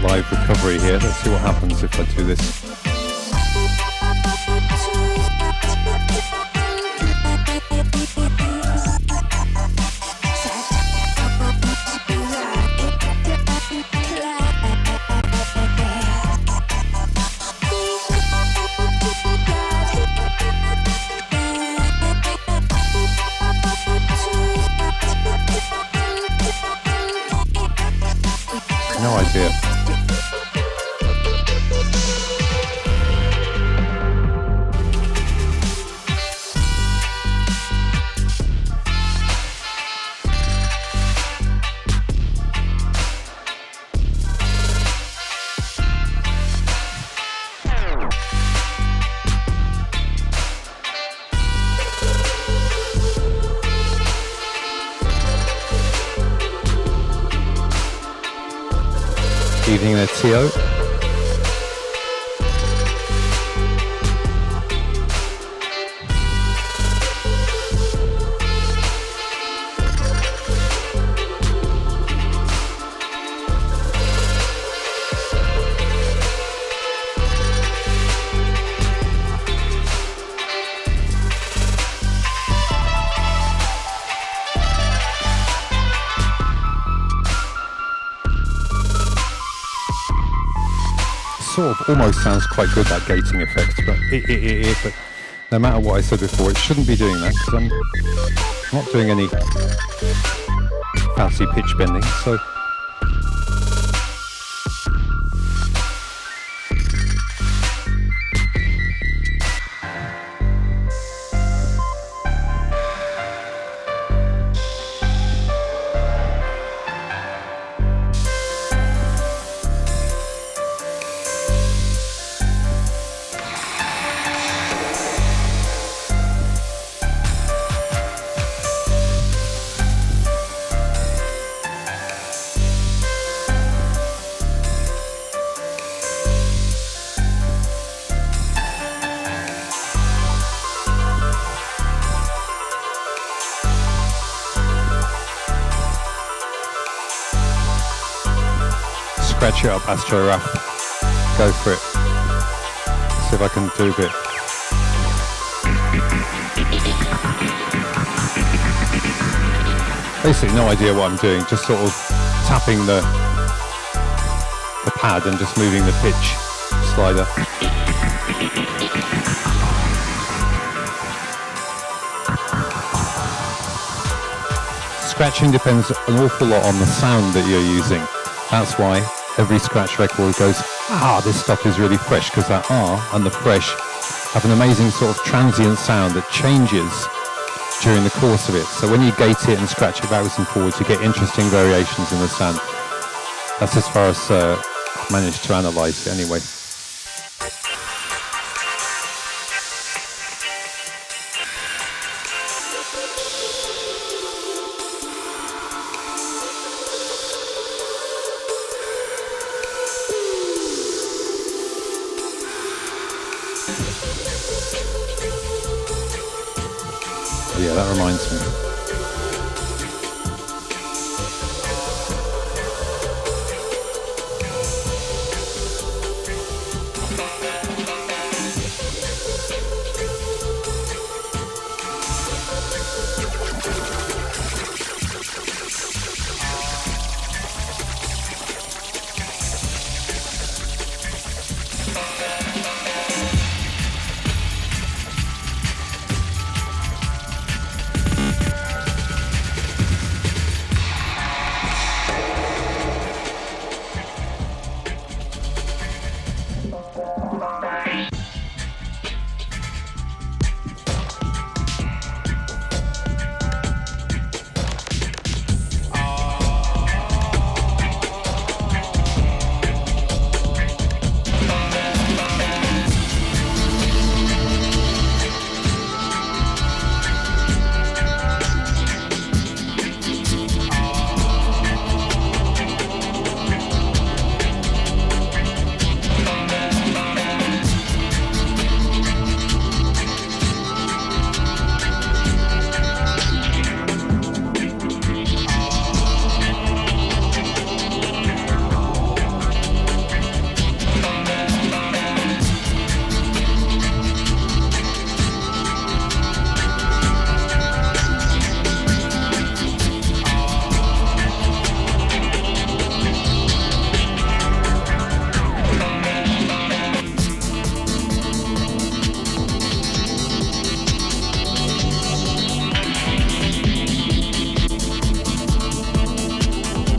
live recovery here. Let's see what happens if I do this. No idea. Evening there, Tio. Sort of almost sounds quite good, that gating effect, but but no matter what I said before, it shouldn't be doing that because I'm not doing any fancy pitch bending. So scratch it up, Astro Rap. Go for it. See if I can do a bit. Basically no idea what I'm doing, just sort of tapping the pad and just moving the pitch slider. Scratching depends an awful lot on the sound that you're using. That's why every scratch record goes, this stuff is really fresh, because that and the fresh have an amazing sort of transient sound that changes during the course of it. So when you gate it and scratch it backwards and forwards, you get interesting variations in the sound. That's as far as I've managed to analyse it anyway. Yeah, that reminds me.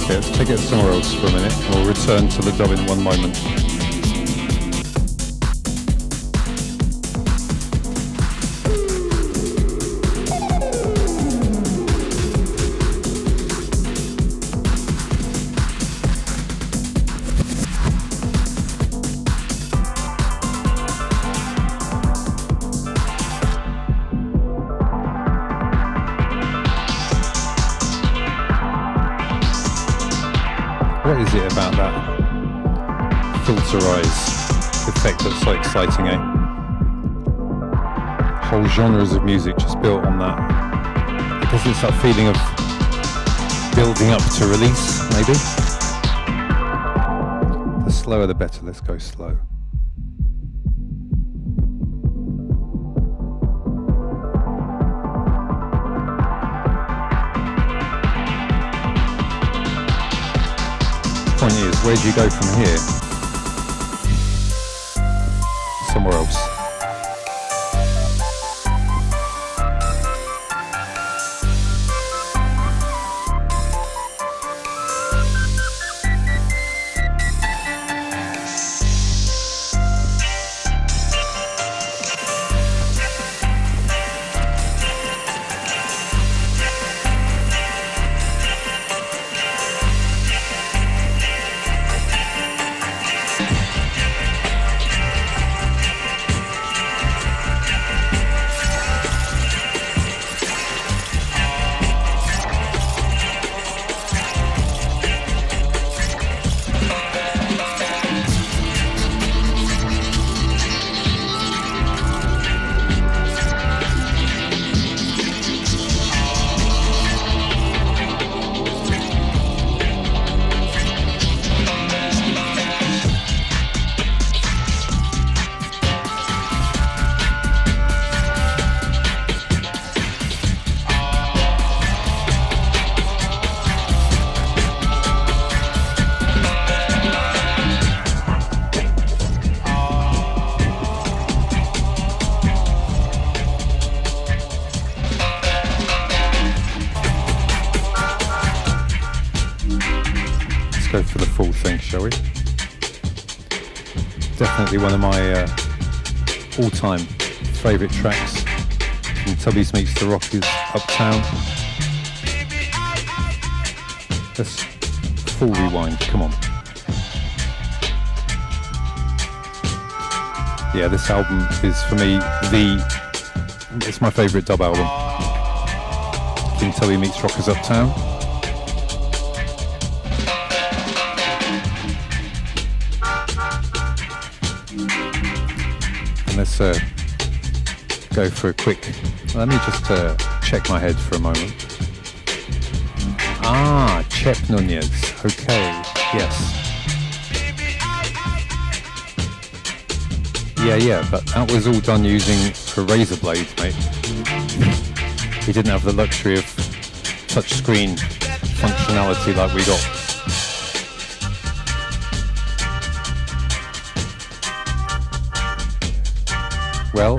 Let's take it somewhere else for a minute. We'll return to the dub in one moment. What is it about that filterize effect that's so exciting, eh? Whole genres of music just built on that. I guess it's that feeling of building up to release, maybe? The slower the better, let's go slow. Point is, where do you go from here? Somewhere else. Go for the full thing, shall we? Definitely one of my all-time favourite tracks from Tubbies Meets the Rockers, Uptown. Let's full rewind, come on. Yeah, this album is for me it's my favourite dub album. King Tubby Meets Rockers, Uptown. Let's go for a quick, let me just check my head for a moment. Chep Nunez, okay, yes. Yeah, but that was all done using a razor blade, mate. We didn't have the luxury of touchscreen functionality like we got. Well,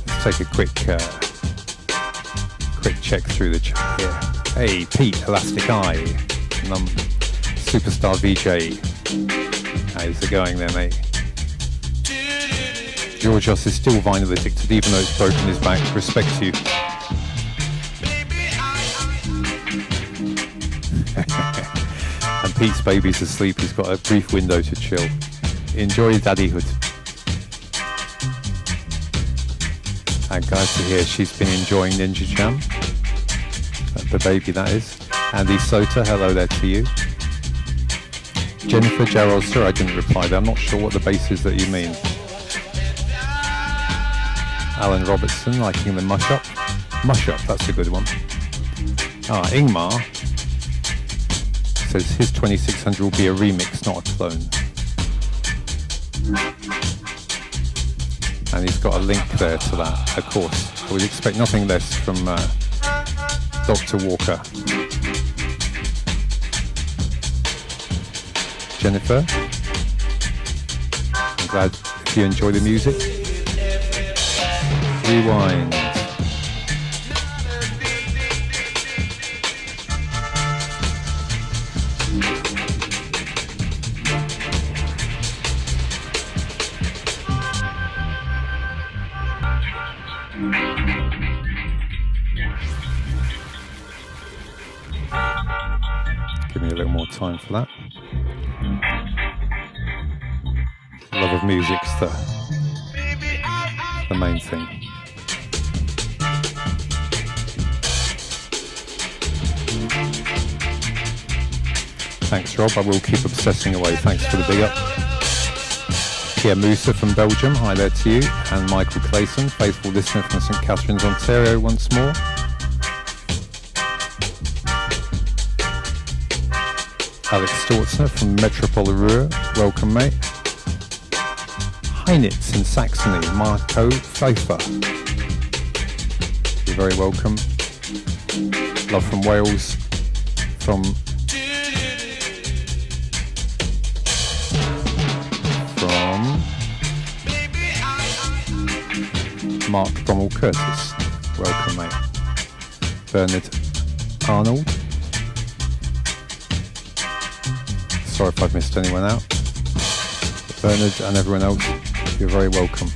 let's take a quick check through the chat here. Hey, Pete, Elastic Eye, Superstar VJ. How's it going there, mate? Georgios is still vinyl addicted, even though it's broken his back. Respect to you. And Pete's baby's asleep, he's got a brief window to chill. Enjoy daddyhood. And glad to hear she's been enjoying Ninja Jam. The baby, that is. Andy Sota, hello there to you. Jennifer Gerald, sorry I didn't reply there, I'm not sure what the base is that you mean. Alan Robertson, liking the mush up. Mush up, that's a good one. Ingmar says his 2600 will be a remix, not a clone. And he's got a link there to that, of course. I would expect nothing less from Dr. Walker. Jennifer, I'm glad if you enjoy the music. Rewind. Give me a little more time for that. Love of music's the main thing. Thanks, Rob. I will keep obsessing away. Thanks for the big up. Pierre Musa from Belgium. Hi there to you. And Michael Clayson, faithful listener from St Catharines, Ontario, once more. Alex Stortzner from Metropole Ruhr. Welcome, mate. Heinitz in Saxony. Marco Pfeiffer. You're very welcome. Love from Wales. From Mark Bromwell Curtis. Welcome, mate. Bernard Arnold. Sorry if I've missed anyone out. Bernard and everyone else, you're very welcome.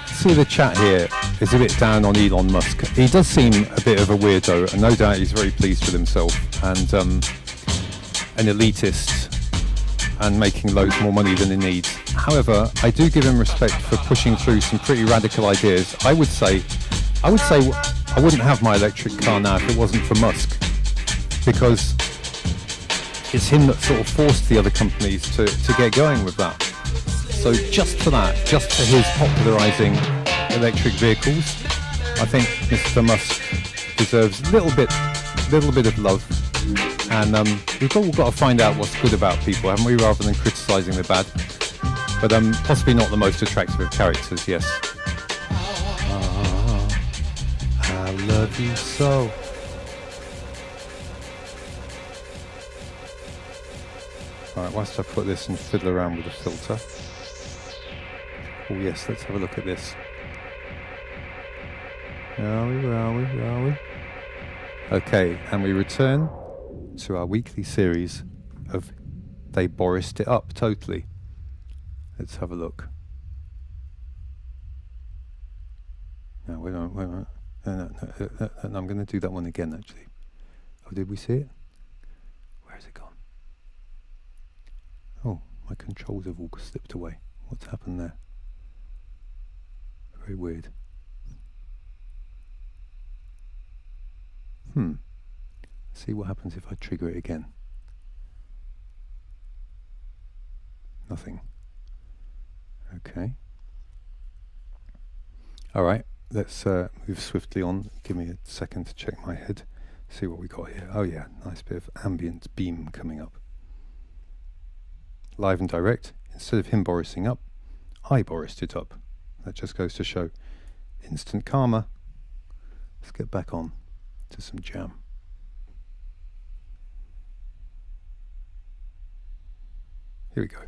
See, the chat here is a bit down on Elon Musk. He does seem a bit of a weirdo, and no doubt he's very pleased with himself and an elitist and making loads more money than he needs. However, I do give him respect for pushing through some pretty radical ideas. I would say I wouldn't have my electric car now if it wasn't for Musk, because it's him that sort of forced the other companies to get going with that. So just for that, just for his popularising electric vehicles, I think Mr. Musk deserves a little bit of love. And we've all got to find out what's good about people, haven't we, rather than criticising the bad. But possibly not the most attractive of characters, yes. I love you so. Alright, whilst I put this and fiddle around with the filter. Oh yes, let's have a look at this. Where are we? Okay, and we return to our weekly series of They Borised It Up Totally. Let's have a look. No, wait a minute. No, I'm going to do that one again, actually. Oh, did we see it? Where has it gone? Oh, my controls have all slipped away. What's happened there? Very weird. See what happens if I trigger it again. Nothing. Okay. Alright, let's move swiftly on. Give me a second to check my head. See what we got here. Oh yeah, nice bit of ambient beam coming up. Live and direct. Instead of him borising up, I borised it up. That just goes to show instant karma. Let's get back on to some Jamm. Here we go.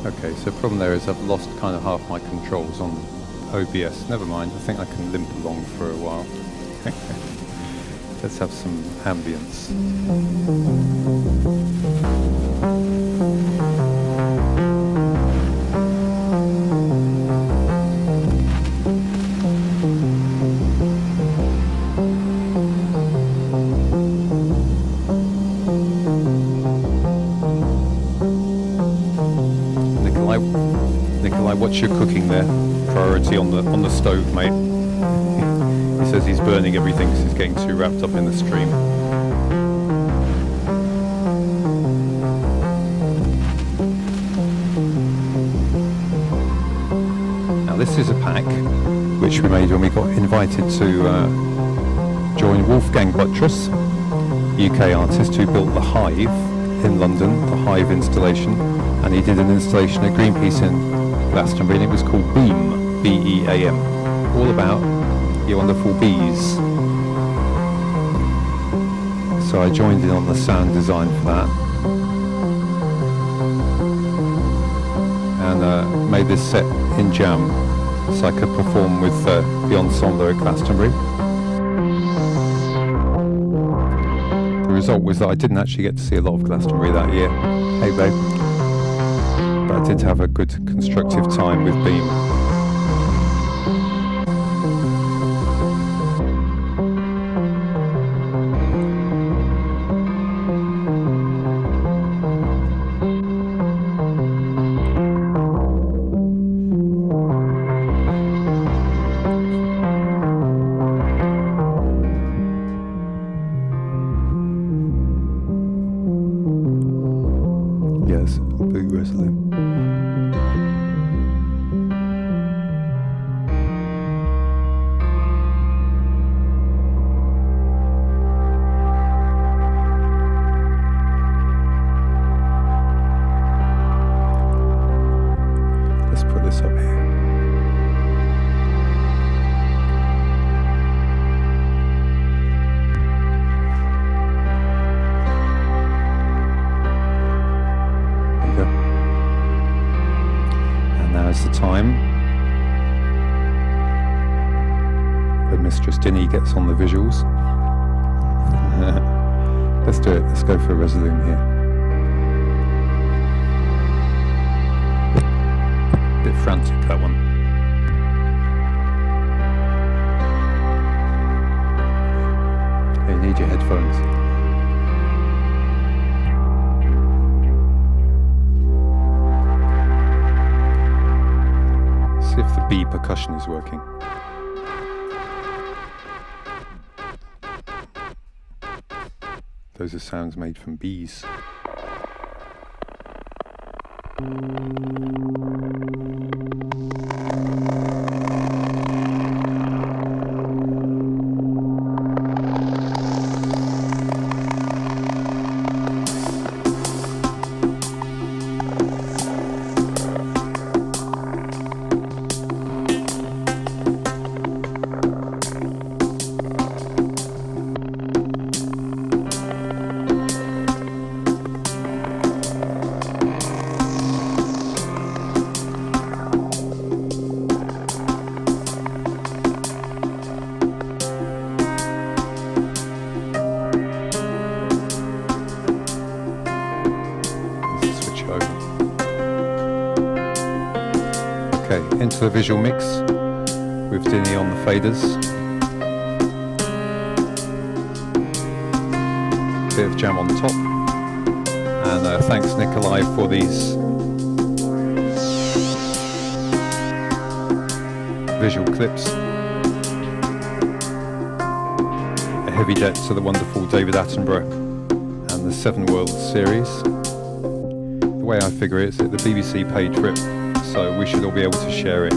Okay, so the problem there is I've lost kind of half my controls on OBS. Never mind, I think I can limp along for a while. Let's have some ambience. What's your cooking there? Priority on the stove, mate. He says he's burning everything because he's getting too wrapped up in the stream. Now this this is a pack which we made when we got invited to join Wolfgang Buttress, UK artist who built the Hive in London, the Hive installation, and he did an installation at Greenpeace in Glastonbury, and it was called Beam, B-E-A-M, all about your wonderful bees. So I joined in on the sound design for that, and made this set in Jamm so I could perform with the ensemble at Glastonbury. The result was that I didn't actually get to see a lot of Glastonbury that year. Hey babe. But I did have a good constructive time with Beam. Yes, big wrestling. Let's put this up here. Now's the time when Mistress Dinny gets on the visuals. Let's do it. Let's go for a Resolume here. Bit frantic, that one. You need your headphones. If the bee percussion is working. Those are sounds made from bees. Okay, into the visual mix with Dinny on the faders. Bit of Jamm on top. And thanks Nikolai for these visual clips. A heavy debt to the wonderful David Attenborough and the Seven Worlds series. The way I figure it is that the BBC paid for it, so we should all be able to share it.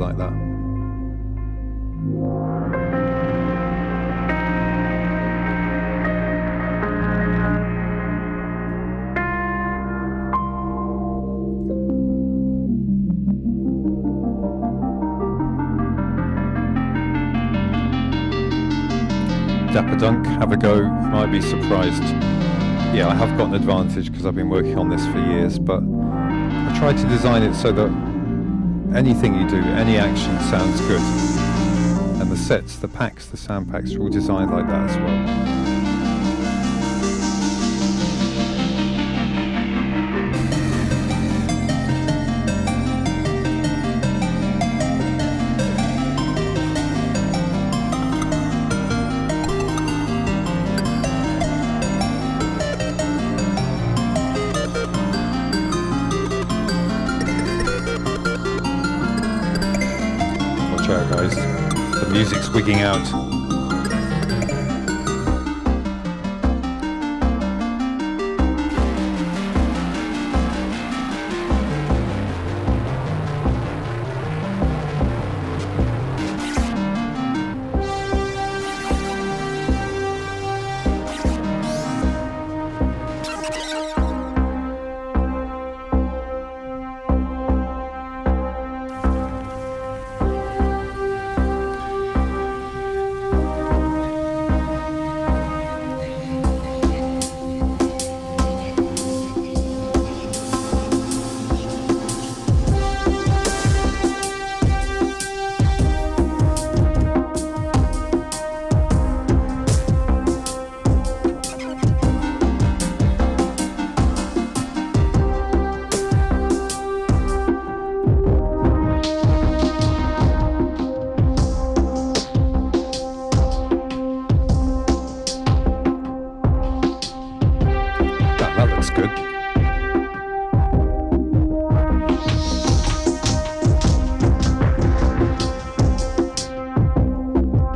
like that. Dapper Dunk, have a go. You might be surprised. Yeah, I have got an advantage because I've been working on this for years, but I try to design it so that anything you do, any action sounds good. And the sets, the packs, the sound packs are all designed like that as well. Guys, the music's wigging out. Good.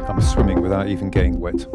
I'm swimming without even getting wet.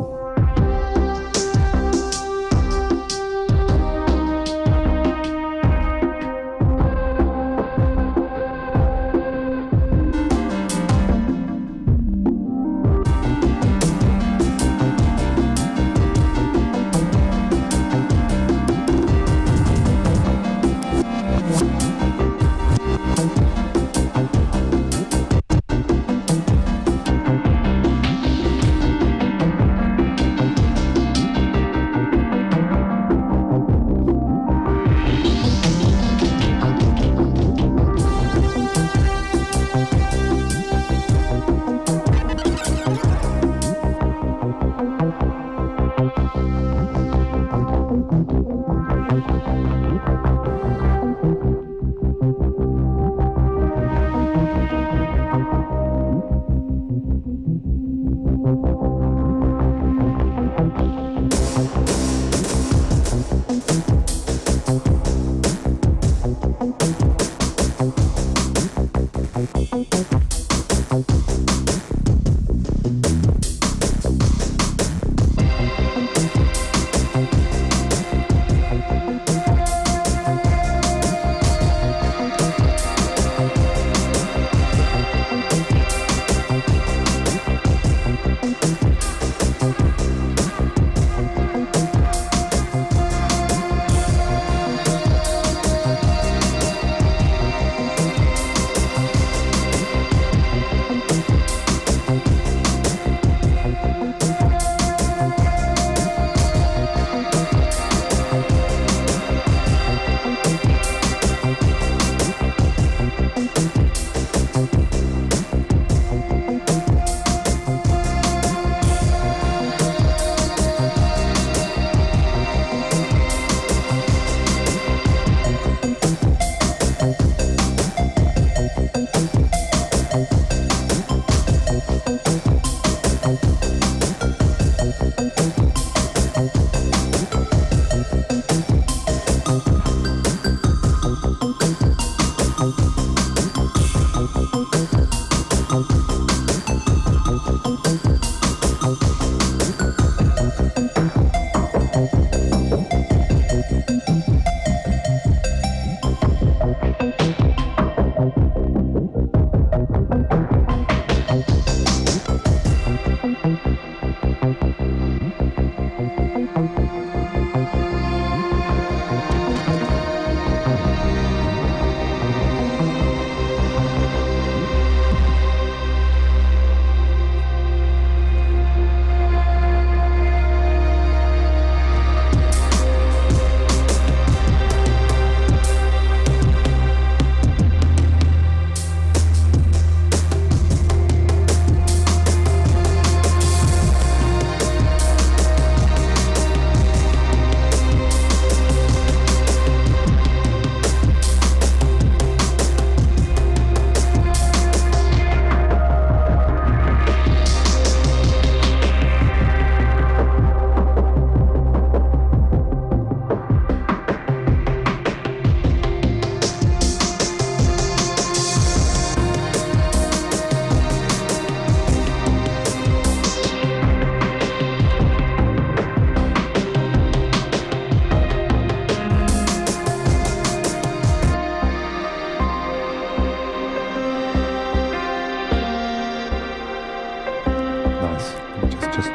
just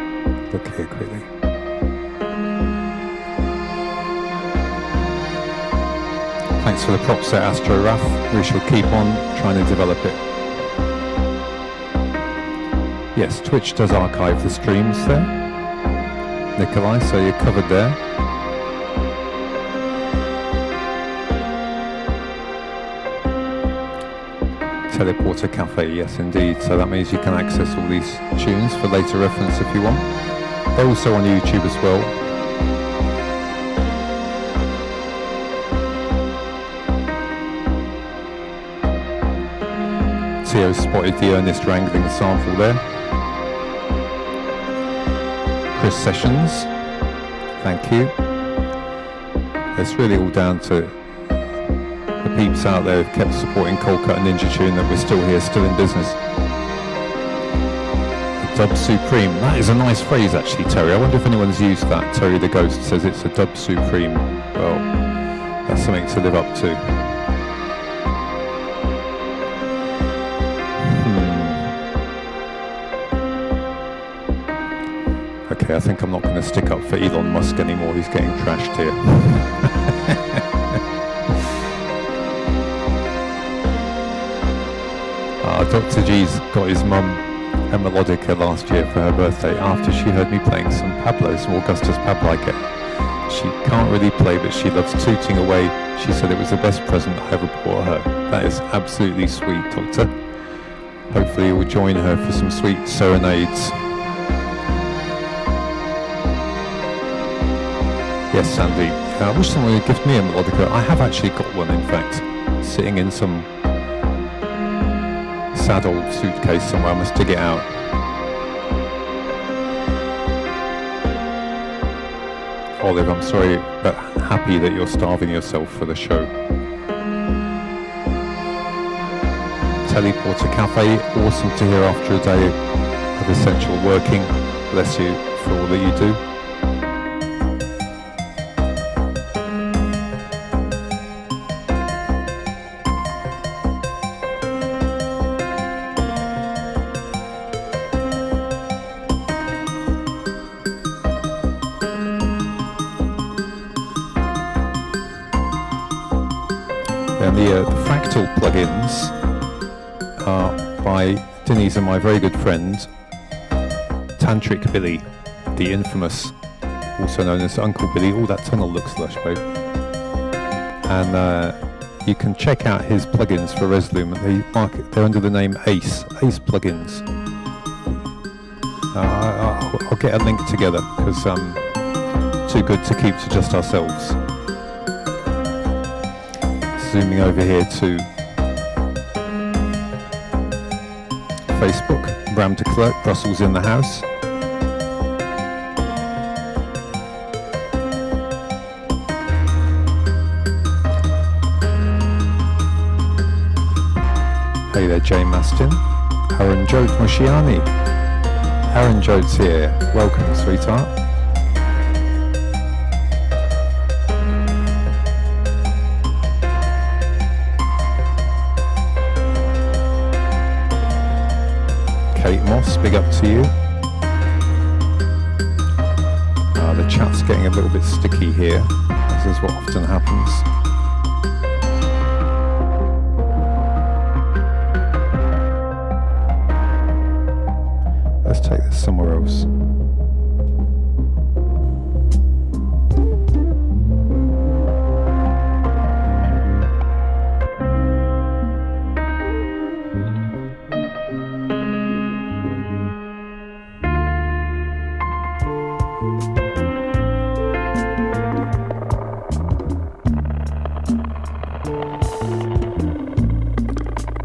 look here quickly. Thanks for the props there, Astro Raff. We shall keep on trying to develop it. Yes, Twitch does archive the streams there, Nikolai, so you're covered there. Teleporter Cafe, yes indeed, so that means you can access all these tunes for later reference if you want. They're also on YouTube as well. Theo spotted the Ernest Wrangling sample there. Chris Sessions, thank you. It's really all down to the peeps out there who've kept supporting Coldcut and Ninja Tune that we're still here, still in business. A dub supreme, that is a nice phrase actually, Terry. I wonder if anyone's used that. Terry the Ghost says it's a dub supreme. Well, that's something to live up to. Okay, I think I'm not going to stick up for Elon Musk anymore. He's getting trashed here. Dr. G's got his mum a melodica last year for her birthday after she heard me playing some Pablo, some Augustus Pablo I get. She can't really play, but she loves tooting away. She said it was the best present I ever bought her. That is absolutely sweet, Doctor. Hopefully you'll join her for some sweet serenades. Yes, Sandy. I wish someone would gift me a melodica. I have actually got one, in fact, sitting in some sad old suitcase somewhere. I must dig it out. Olive, I'm sorry, but happy that you're starving yourself for the show. Teleporter Cafe, awesome to hear after a day of essential working. Bless you for all that you do. The Fractal plugins are by Denise and my very good friend Tantric Billy, the infamous, also known as Uncle Billy. Oh, that tunnel looks lush, babe. And you can check out his plugins for Resloom. They're under the name Ace plugins. I'll get a link together because too good to keep to just ourselves. Zooming over here to Facebook, Bram de Klerk, Brussels in the house. Hey there, Jane Mastin. Aaron Jode Mushiani. Aaron Jode's here. Welcome, sweetheart. Kate Moss, big up to you. The chat's getting a little bit sticky here, as is what often happens. Let's take this somewhere else.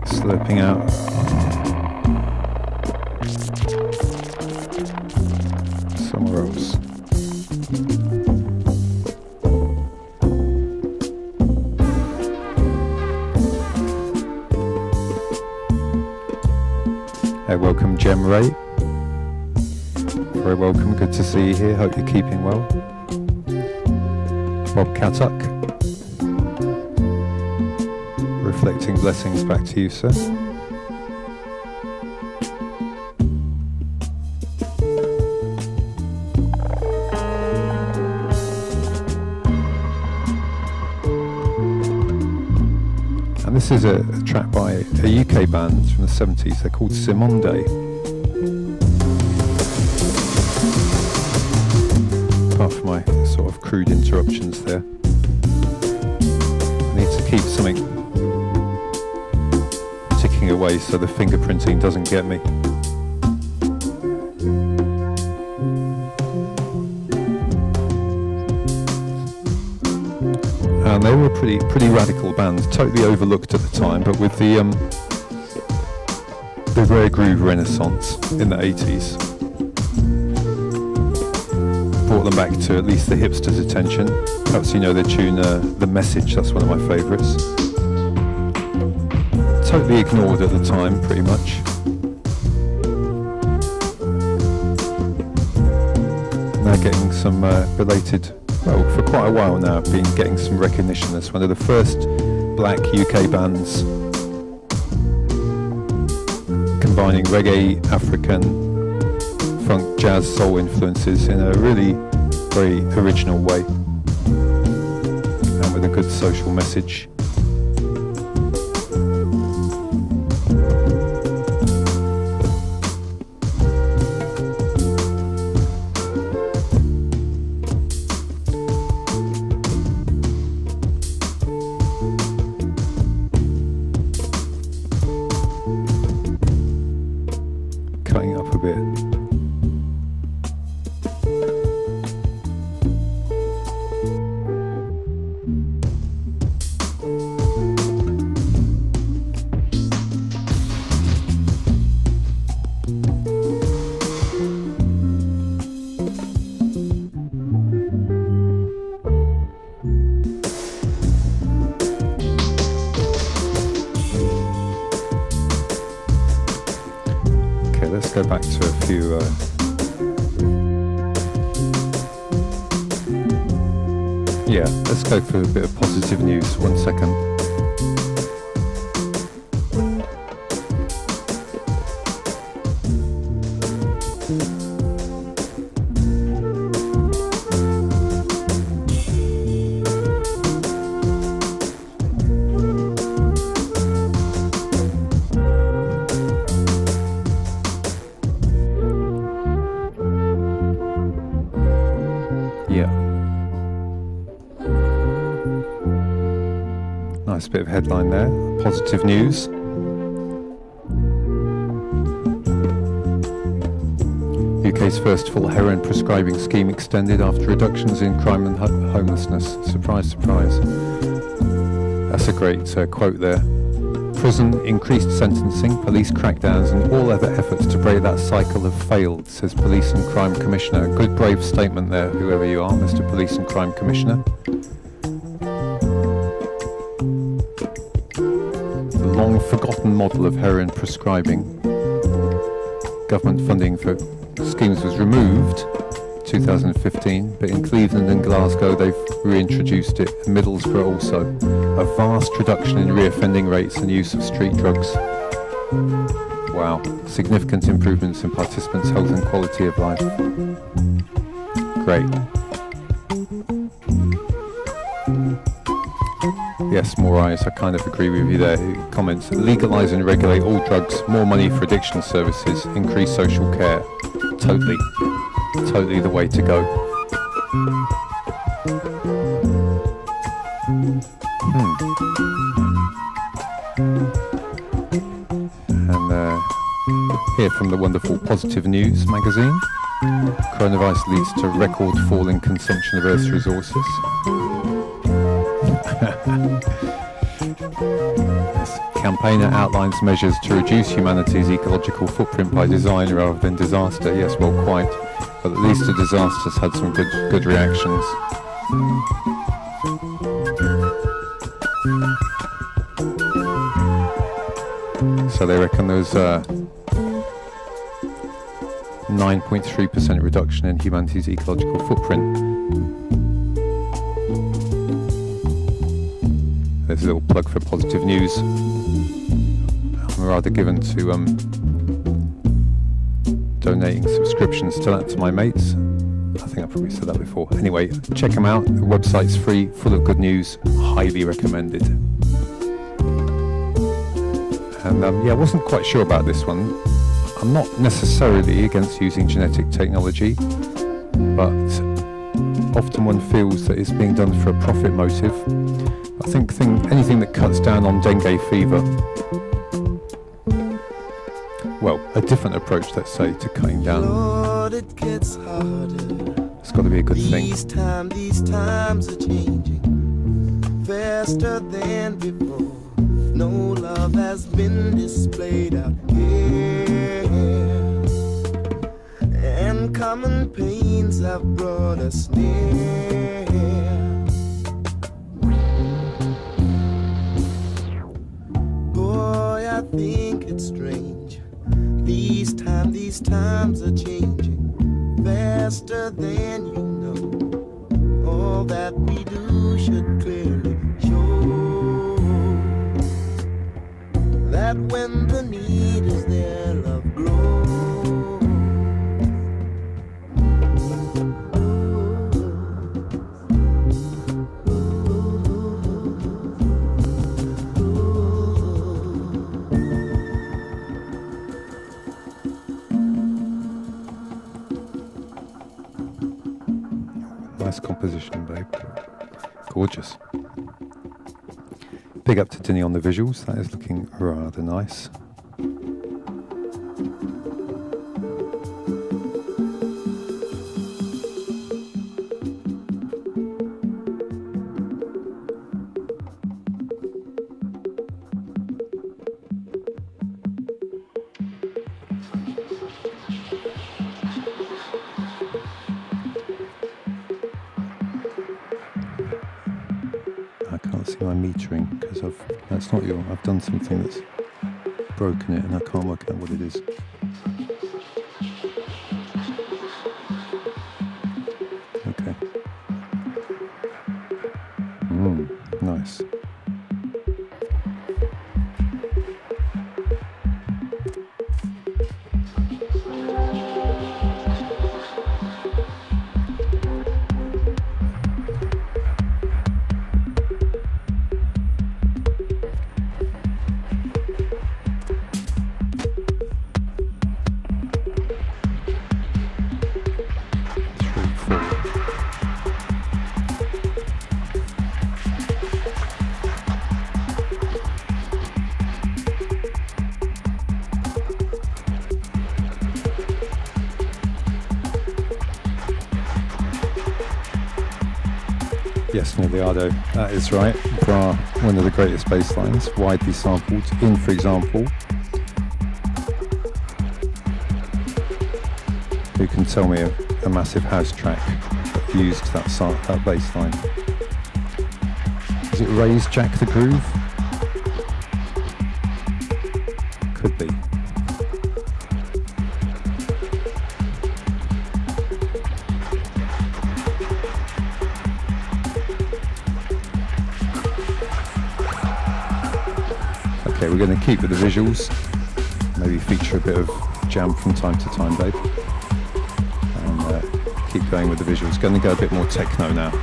Slipping out. Somewhere else. Hey, welcome Jem Ray. Very welcome, good to see you here. Hope you're keeping well. Bob Katuk. Reflecting blessings back to you, sir. This is a track by a UK band from the 70s. They're called Simonde. Apart from my sort of crude interruptions there, I need to keep something ticking away so the fingerprinting doesn't get me. And they were a pretty radical band, totally overlooked at the time, but with the rare groove renaissance in the 80s, brought them back to at least the hipsters' attention. Perhaps you know their tune, The Message, that's one of my favourites. Totally ignored at the time, pretty much. Now getting some belated, well, for quite a while now, been getting some recognition as one of the first black UK bands combining reggae, African, funk, jazz, soul influences in a really very original way and with a good social message. Go back to a few let's go for a bit of positive news. 1 second. Nice bit of headline there. Positive news. UK's first full heroin prescribing scheme extended after reductions in crime and homelessness. Surprise, surprise. That's a great quote there. Prison, increased sentencing, police crackdowns and all other efforts to break that cycle have failed, says Police and Crime Commissioner. Good brave statement there, whoever you are, Mr. Police and Crime Commissioner. Long forgotten model of heroin prescribing. Government funding for schemes was removed 2015, but in Cleveland and Glasgow they've reintroduced it, and Middlesbrough also. A vast reduction in reoffending rates and use of street drugs. Wow, significant improvements in participants' health and quality of life. Great. Yes, Morais, I kind of agree with you there. He comments, legalise and regulate all drugs, more money for addiction services, increase social care. Totally the way to go. And here from the wonderful Positive News magazine, coronavirus leads to record fall in consumption of Earth's resources. This campaigner outlines measures to reduce humanity's ecological footprint by design rather than disaster. Yes, well, quite. But at least the disaster's had some good reactions. So they reckon there's a 9.3% reduction in humanity's ecological footprint. There's a little plug for Positive News. I'm rather given to donating subscriptions to that to my mates. I think I probably said that before. Anyway, check them out. The website's free, full of good news. Highly recommended. And yeah, I wasn't quite sure about this one. I'm not necessarily against using genetic technology, but often one feels that it's being done for a profit motive. I think anything that cuts down on dengue fever, well, a different approach, let's say, to cutting down, Lord, it gets harder. It's got to be a good thing. These times are changing faster than before. No love has been displayed out here, and common pains have brought us near. Boy, I think it's strange. These times are changing faster than you know. All that we do should clearly show that when the need is there, love grows. Nice composition, babe. Gorgeous. Big up to Dinny on the visuals. That is looking rather nice. Because that's not I've done something that's broken it and I can't work out what it is. Okay. Nice. Yes, Niliardo, that is right. Bra, one of the greatest bass lines, widely sampled in, for example, who can tell me a massive house track that used that bass line? Is it Ray's Jack the Groove? Could be. Okay, we're going to keep with the visuals, maybe feature a bit of Jamm from time to time, babe, and keep going with the visuals. Going to go a bit more techno now.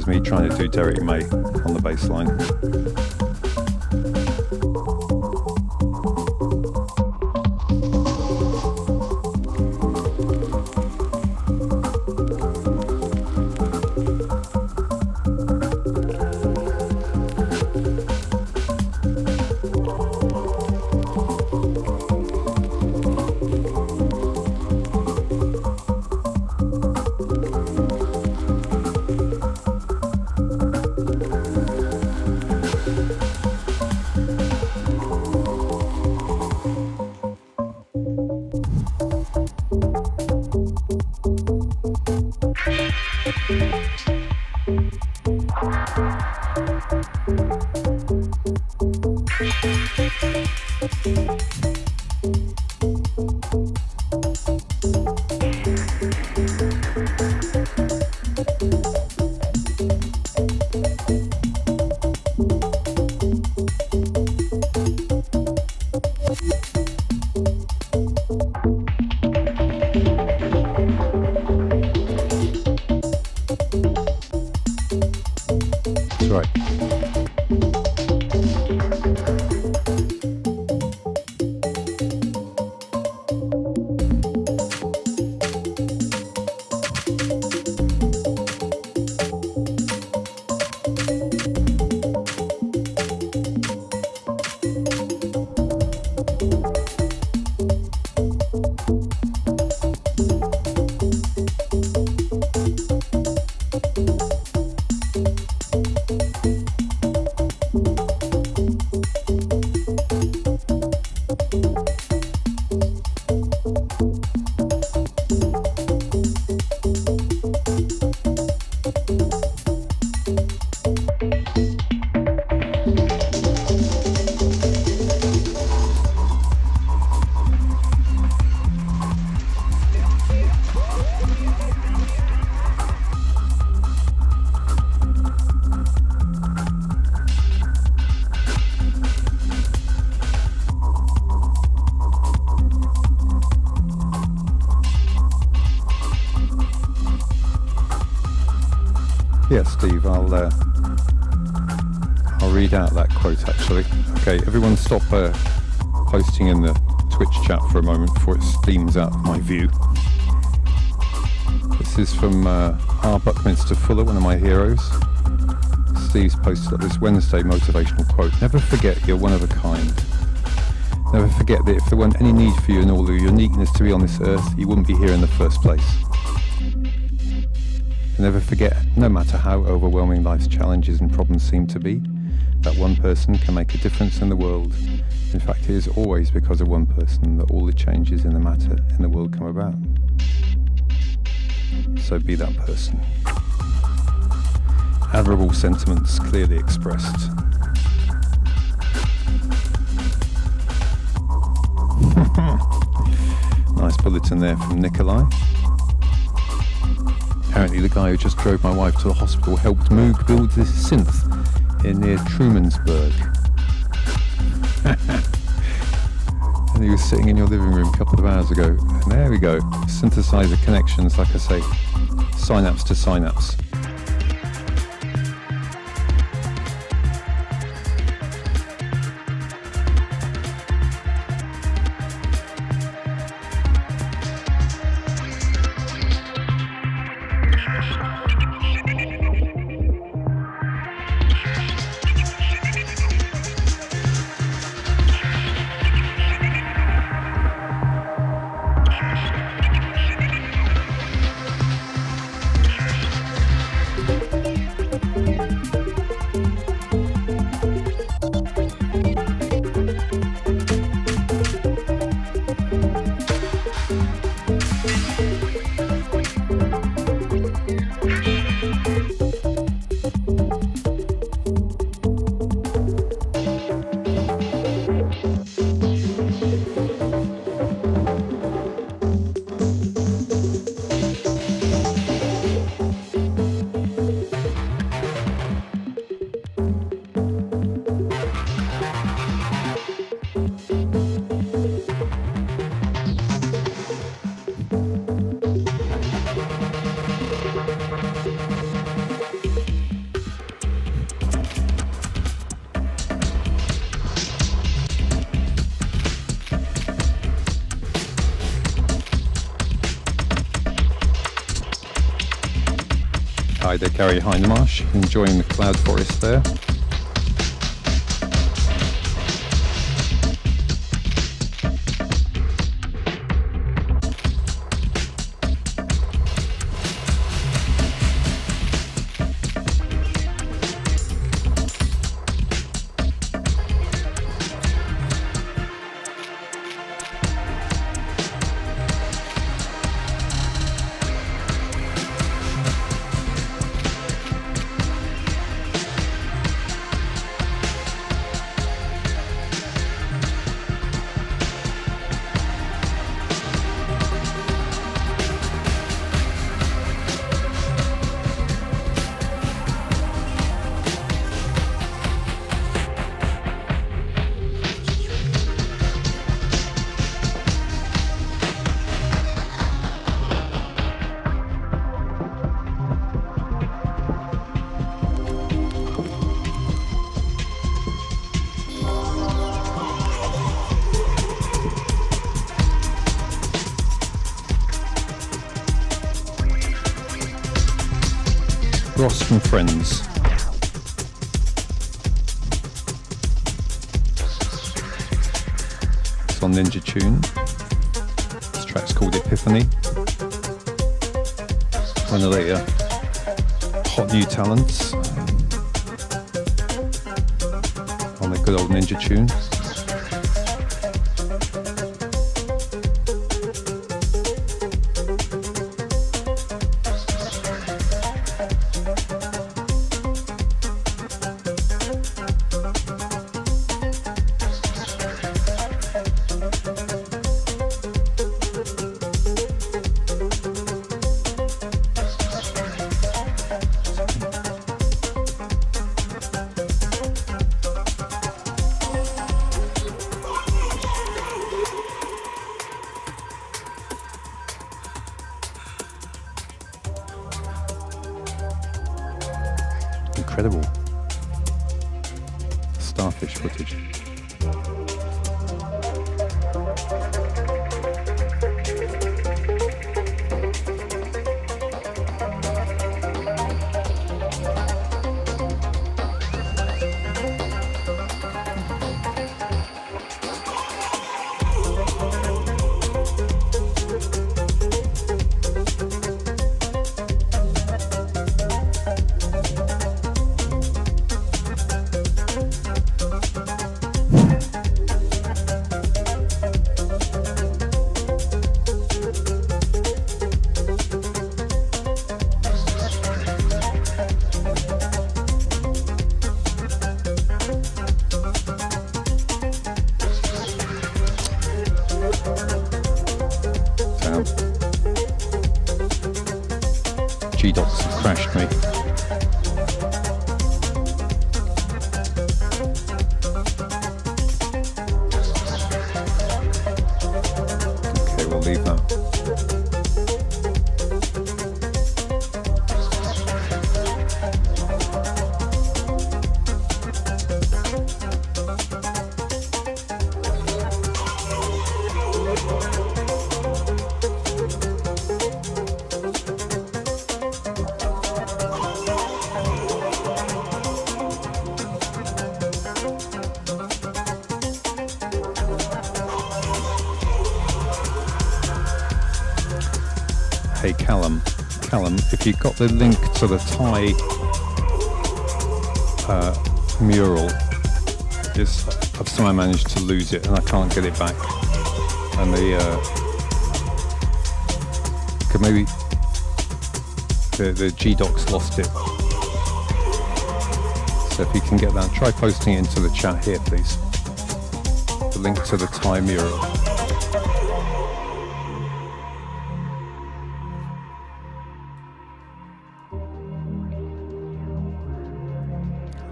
Me trying to do Derek May on the bass line. Yeah, Steve, I'll read out that quote actually. Okay, everyone stop posting in the Twitch chat for a moment before it steams out of my view. This is from R. Buckminster Fuller, one of my heroes. Steve's posted up this Wednesday motivational quote: never forget you're one of a kind. Never forget that if there weren't any need for you and all your uniqueness to be on this earth, you wouldn't be here in the first place. And never forget, no matter how overwhelming life's challenges and problems seem to be, that one person can make a difference in the world. In fact, it is always because of one person that all the changes in the matter in the world come about. So be that person. Admirable sentiments clearly expressed. Nice bulletin there from Nikolai. Apparently the guy who just drove my wife to the hospital helped Moog build this synth near Trumansburg. And he was sitting in your living room a couple of hours ago. And there we go. Synthesizer connections, like I say. Synapse to synapse. Hi there, Gary Hindmarsh, enjoying the cloud forest there. Ross from Friends. It's on Ninja Tune. This track's called Epiphany. One of the hot new talents on the good old Ninja Tune. incredible. Starfish footage. G-Docs have crashed me. Okay, we'll leave that. Hey Callum, if you got the link to the Thai mural, I've somehow managed to lose it and I can't get it back. And maybe the G-Docs lost it. So if you can get that, try posting it into the chat here, please. The link to the Thai mural.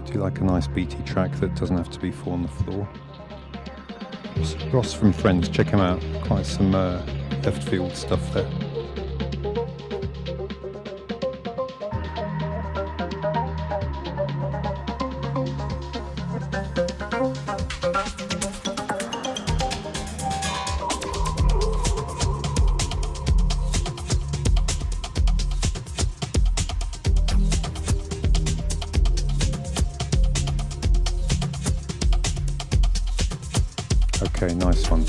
Do you like a nice beaty track that doesn't have to be 4 on the floor? Ross from Friends, check him out. Quite some left field stuff there. Okay, nice one.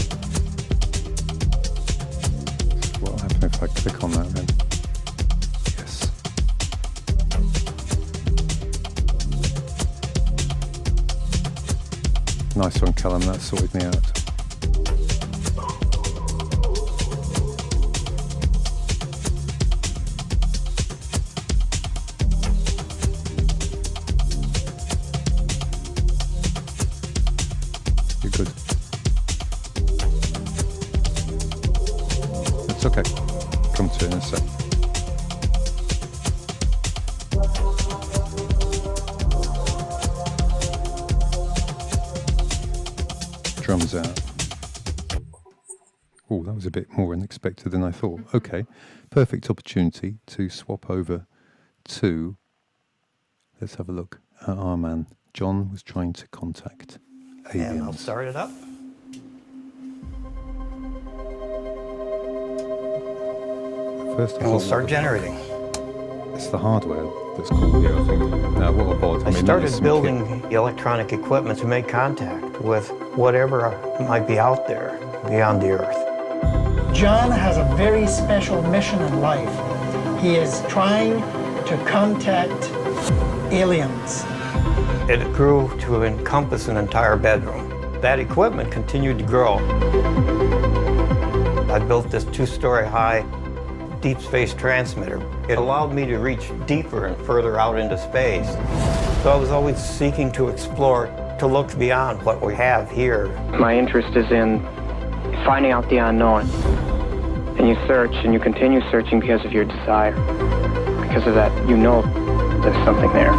What will happen if I click on that then? Yes. Nice one, Callum, that sorted me out. You're good. It's okay. Come to it in a sec. Drums out. Oh, that was a bit more unexpected than I thought. Okay, perfect opportunity to swap over to, let's have a look at our man. John was trying to contact aliens. And I'll start it up. First of And all, we'll start generating. It's the hardware that's cool here, I think. Now, what a bod. I mean, started some building the electronic equipment to make contact with whatever might be out there beyond the Earth. John has a very special mission in life. He is trying to contact aliens. It grew to encompass an entire bedroom. That equipment continued to grow. I built this 2-story high deep space transmitter. It allowed me to reach deeper and further out into space. So I was always seeking to explore, to look beyond what we have here. My interest is in finding out the unknown. And you search and you continue searching because of your desire. Because of that, you know there's something there.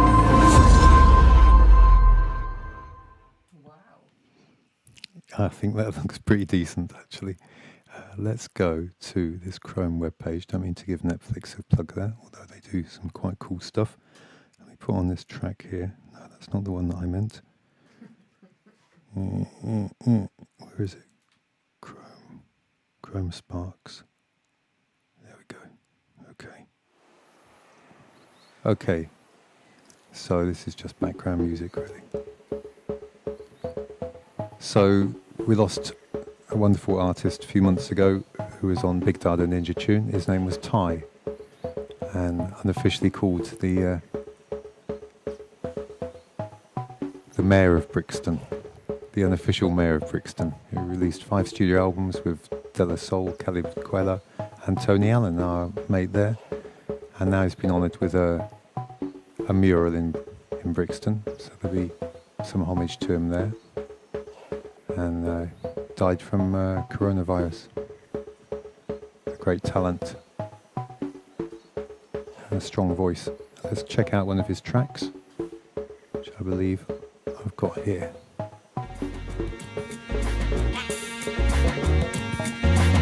I think that looks pretty decent, actually. Let's go to this Chrome webpage. Don't mean to give Netflix a plug there, although they do some quite cool stuff. Let me put on this track here. No, that's not the one that I meant. Where is it? Chrome Sparks. There we go. Okay. So this is just background music, really. So we lost a wonderful artist a few months ago who was on Big Dada Ninja Tune. His name was Ty, and unofficially called the mayor of Brixton, the unofficial mayor of Brixton, who released 5 studio albums with De La Soul, Caleb Quella and Tony Allen, our mate there. And now he's been honoured with a mural in Brixton, so there'll be some homage to him there. And died from coronavirus. A great talent and a strong voice. Let's check out one of his tracks, which I believe I've got here.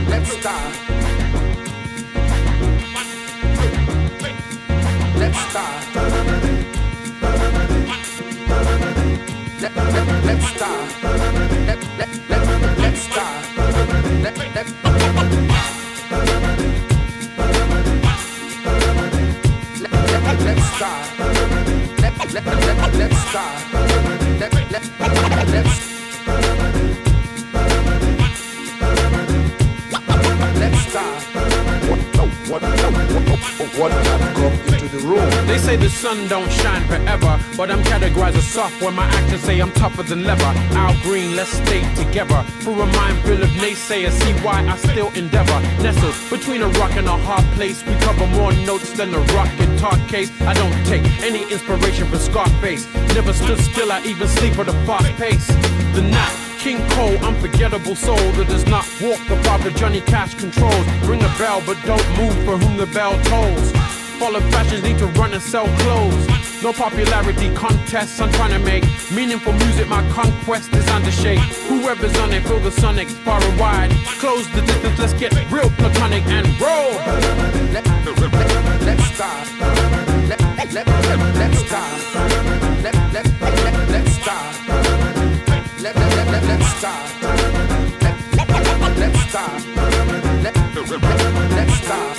Let's start. Let's start. Let's start. Let's start. Let's start. Let's start. What have come into the room? They say the sun don't shine forever, but I'm categorized as soft when my actors say I'm tougher than leather. Al Green, let's stay together. Through a mind full of naysayers, see why I still endeavor. Nestled between a rock and a hard place, we cover more notes than a rock guitar case. I don't take any inspiration from Scarface. Never stood still, I even sleep at a fast pace. The night. King Cole, unforgettable soul that does not walk the path that Johnny Cash controls. Ring a bell, but don't move for whom the bell tolls. Follow fashions, need to run and sell clothes. No popularity contests, I'm trying to make meaningful music, my conquest is under shade. Whoever's on it, feel the sonics far and wide. Close the distance, let's get real platonic and roll. Let's start. Let's start. Let's start. Let's start. Let's start. Let's start.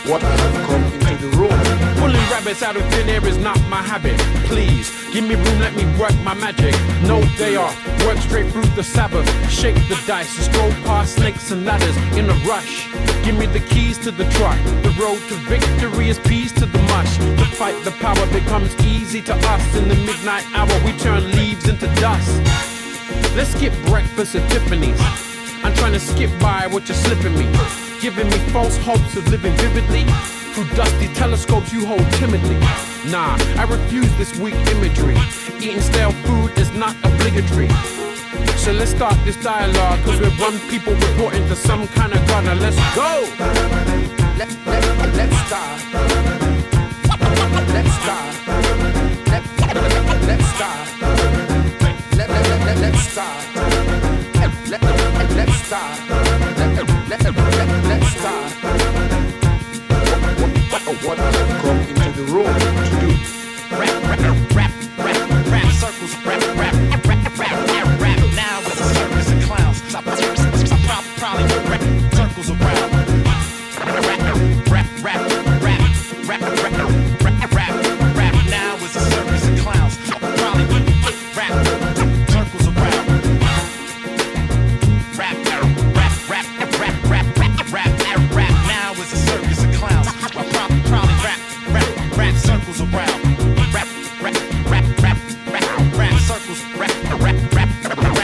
What have come into the room? Pulling rabbits out of thin air is not my habit. Please, give me room, let me work my magic. No day off, work straight through the Sabbath. Shake the dice and stroll past snakes and ladders in a rush. Give me the keys to the truck. The road to victory is peace to the mush. To fight the power becomes easy to us. In the midnight hour we turn leaves into dust. Let's skip breakfast at Tiffany's. I'm trying to skip by what you're slipping me. Giving me false hopes of living vividly. Through dusty telescopes you hold timidly. Nah, I refuse this weak imagery. Eating stale food is not obligatory. So let's start this dialogue, cause we're one people reporting to some kind of God. Now let's go! Let's start. Let's start. Let's start. Let's start. Let's start. Let's start. What have come into the room to do? Rap circles. Rap now it's a circus of clowns. Probably rap circles around. Rap now is a circus of clowns. Probably rap circles around.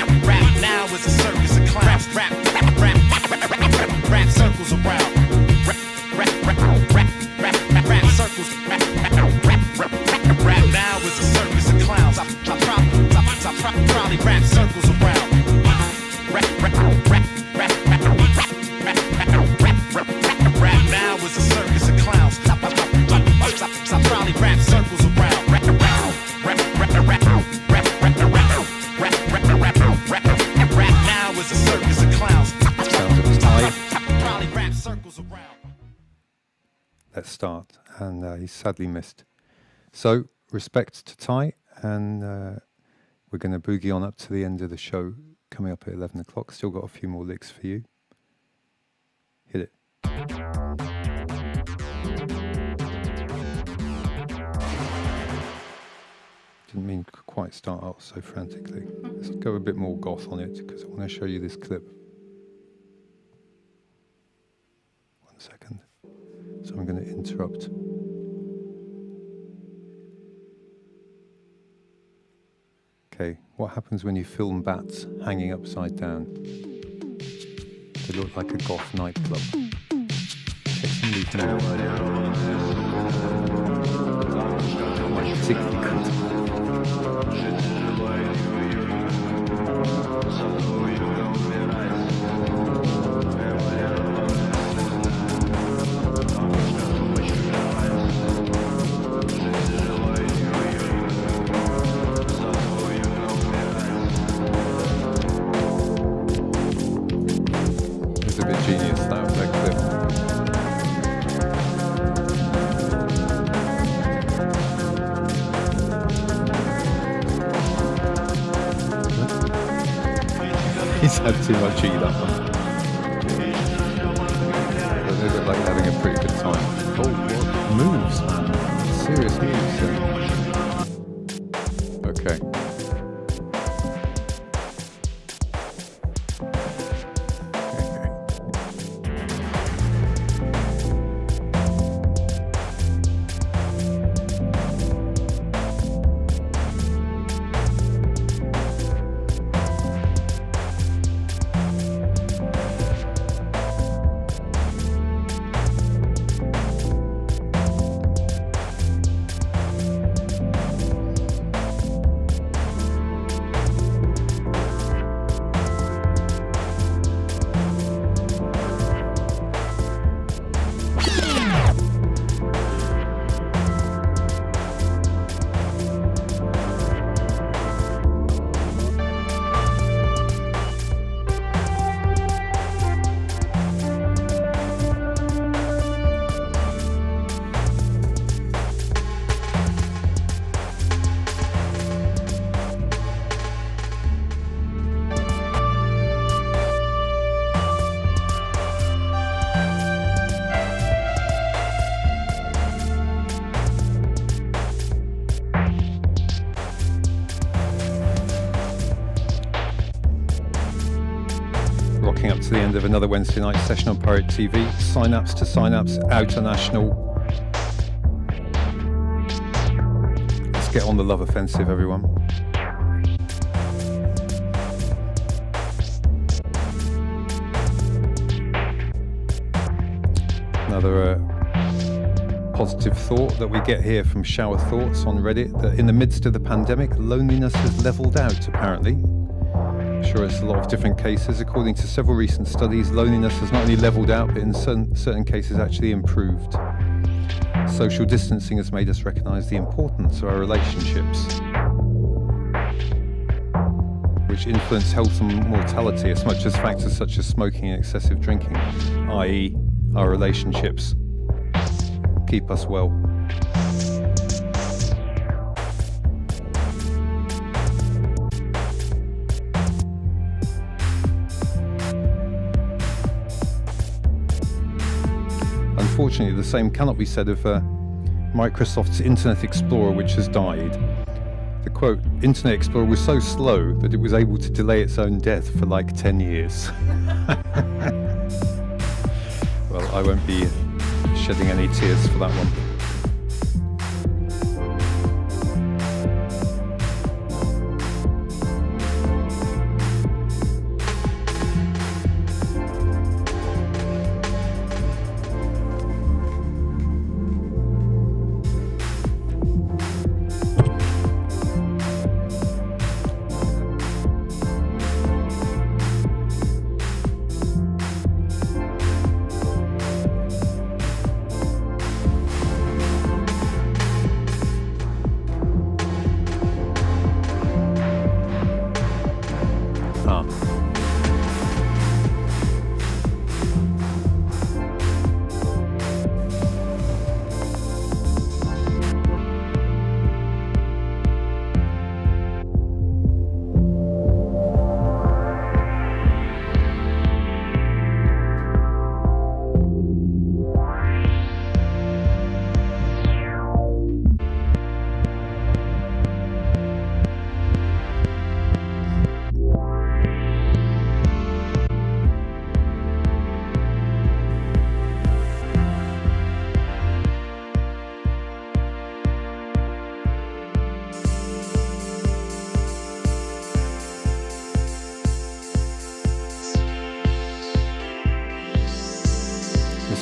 Rap now is a circus of clowns. Probably rap circles around. Rap circles. Rap now is a circus of clowns. Rap circles around. Rap circles. Rap now is a circus of clowns. I probably rap circles around. Rap now is a circus of clowns. I probably rap circles around. Rap now is a circus of clowns. Probably rap circles around. let's start. And he's sadly missed. So, respect to Ty, and we're going to boogie on up to the end of the show, coming up at 11 o'clock. Still got a few more licks for you. Hit it. Didn't mean to quite start out so frantically. Let's go a bit more goth on it, because I want to show you this clip. 1 second. So I'm going to interrupt. Okay, what happens when you film bats hanging upside down? They look like a goth nightclub. Take some leaf now. Particularly cool. He's had too much E, that one. But they look like having a pretty good time. Oh, what moves, man. Serious moves. Okay. To the end of another Wednesday night session on Pirate TV. Synapse to Synapse, Outer National. Let's get on the love offensive, everyone. Another positive thought that we get here from Shower Thoughts on Reddit, that in the midst of the pandemic, loneliness has leveled out, apparently. Sure, it's a lot of different cases. According to several recent studies, loneliness has not only leveled out, but in certain cases actually improved. Social distancing has made us recognize the importance of our relationships, which influence health and mortality as much as factors such as smoking and excessive drinking, i.e. our relationships keep us well. Unfortunately, the same cannot be said of Microsoft's Internet Explorer, which has died. The quote, Internet Explorer was so slow that it was able to delay its own death for like 10 years. Well, I won't be shedding any tears for that one.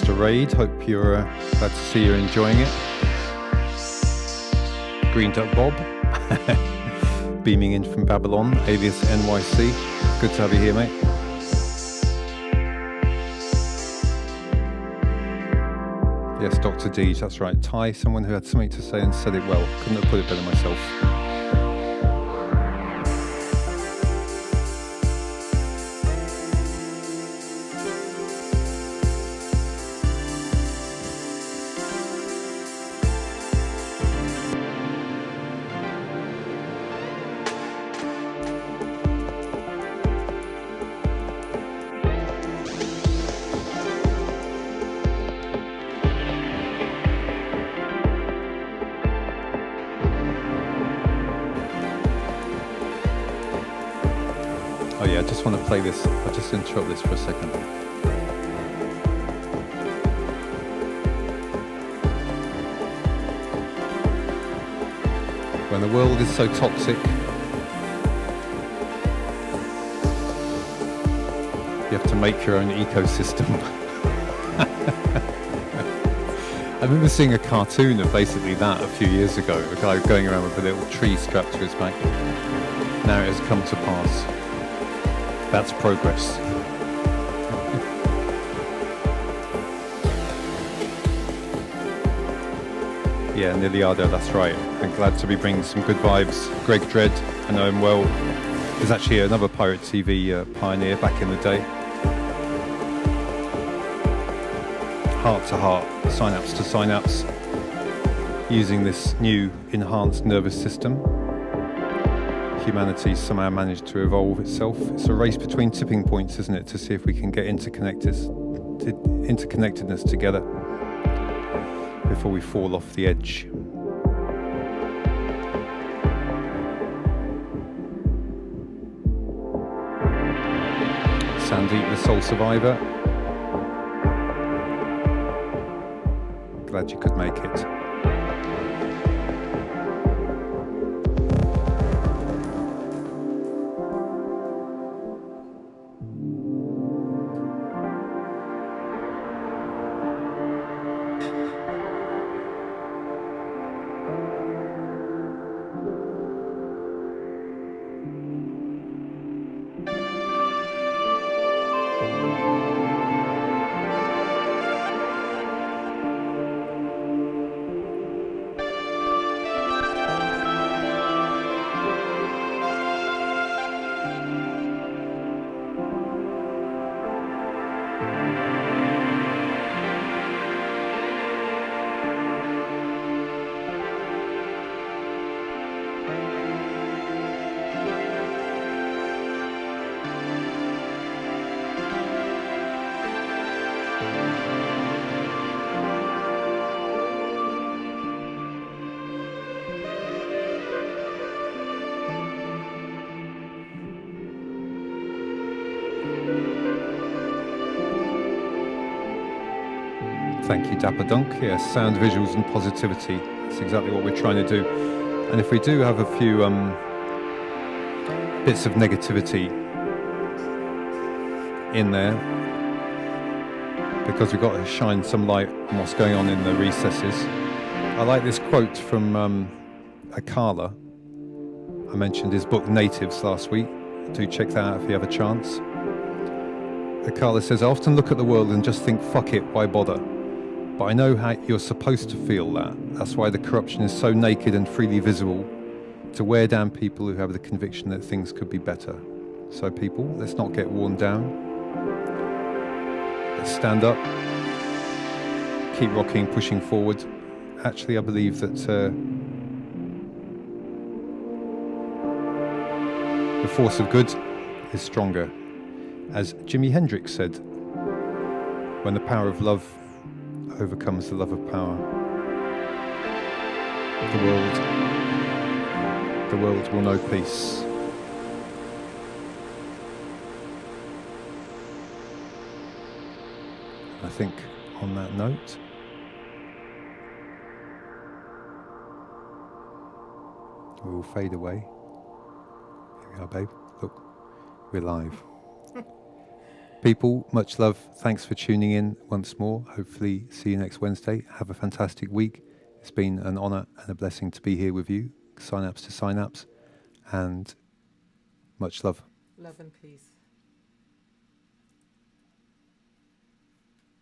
Mr. Raid. Hope you're glad to see you're enjoying it. Green Duck Bob, beaming in from Babylon, alias NYC. Good to have you here, mate. Yes, Dr. Deej, that's right. Ty, someone who had something to say and said it well. Couldn't have put it better myself. Oh yeah, I just want to play this. I'll just interrupt this for a second. When the world is so toxic, you have to make your own ecosystem. I remember seeing a cartoon of basically that a few years ago, a guy going around with a little tree strapped to his back. Now it has come to pass. That's progress. Yeah, Niliardo, that's right. I'm glad to be bringing some good vibes. Greg Dredd, I know him well. There's actually another Pirate TV pioneer back in the day. Heart to heart, synapse to synapse, using this new enhanced nervous system. Humanity somehow managed to evolve itself. It's a race between tipping points, isn't it, to see if we can get interconnectedness together before we fall off the edge. Sandeep, the Soul Survivor. Glad you could make it. Thank you, Dapper Dunk. Yes, sound, visuals and positivity. That's exactly what we're trying to do. And if we do have a few bits of negativity in there, because we've got to shine some light on what's going on in the recesses. I like this quote from Akala. I mentioned his book Natives last week. Do check that out if you have a chance. Akala says, I often look at the world and just think, fuck it, why bother? But I know how you're supposed to feel that. That's why the corruption is so naked and freely visible, to wear down people who have the conviction that things could be better. So people, let's not get worn down. Let's stand up, keep rocking, pushing forward. Actually, I believe that the force of good is stronger. As Jimi Hendrix said, when the power of love overcomes the love of power, the world will know peace. I think on that note, we will fade away. Here we are, babe. Look, we're live. People, much love. Thanks for tuning in once more. Hopefully see you next Wednesday. Have a fantastic week. It's been an honour and a blessing to be here with you. Synapse to synapse. And much love. Love and peace.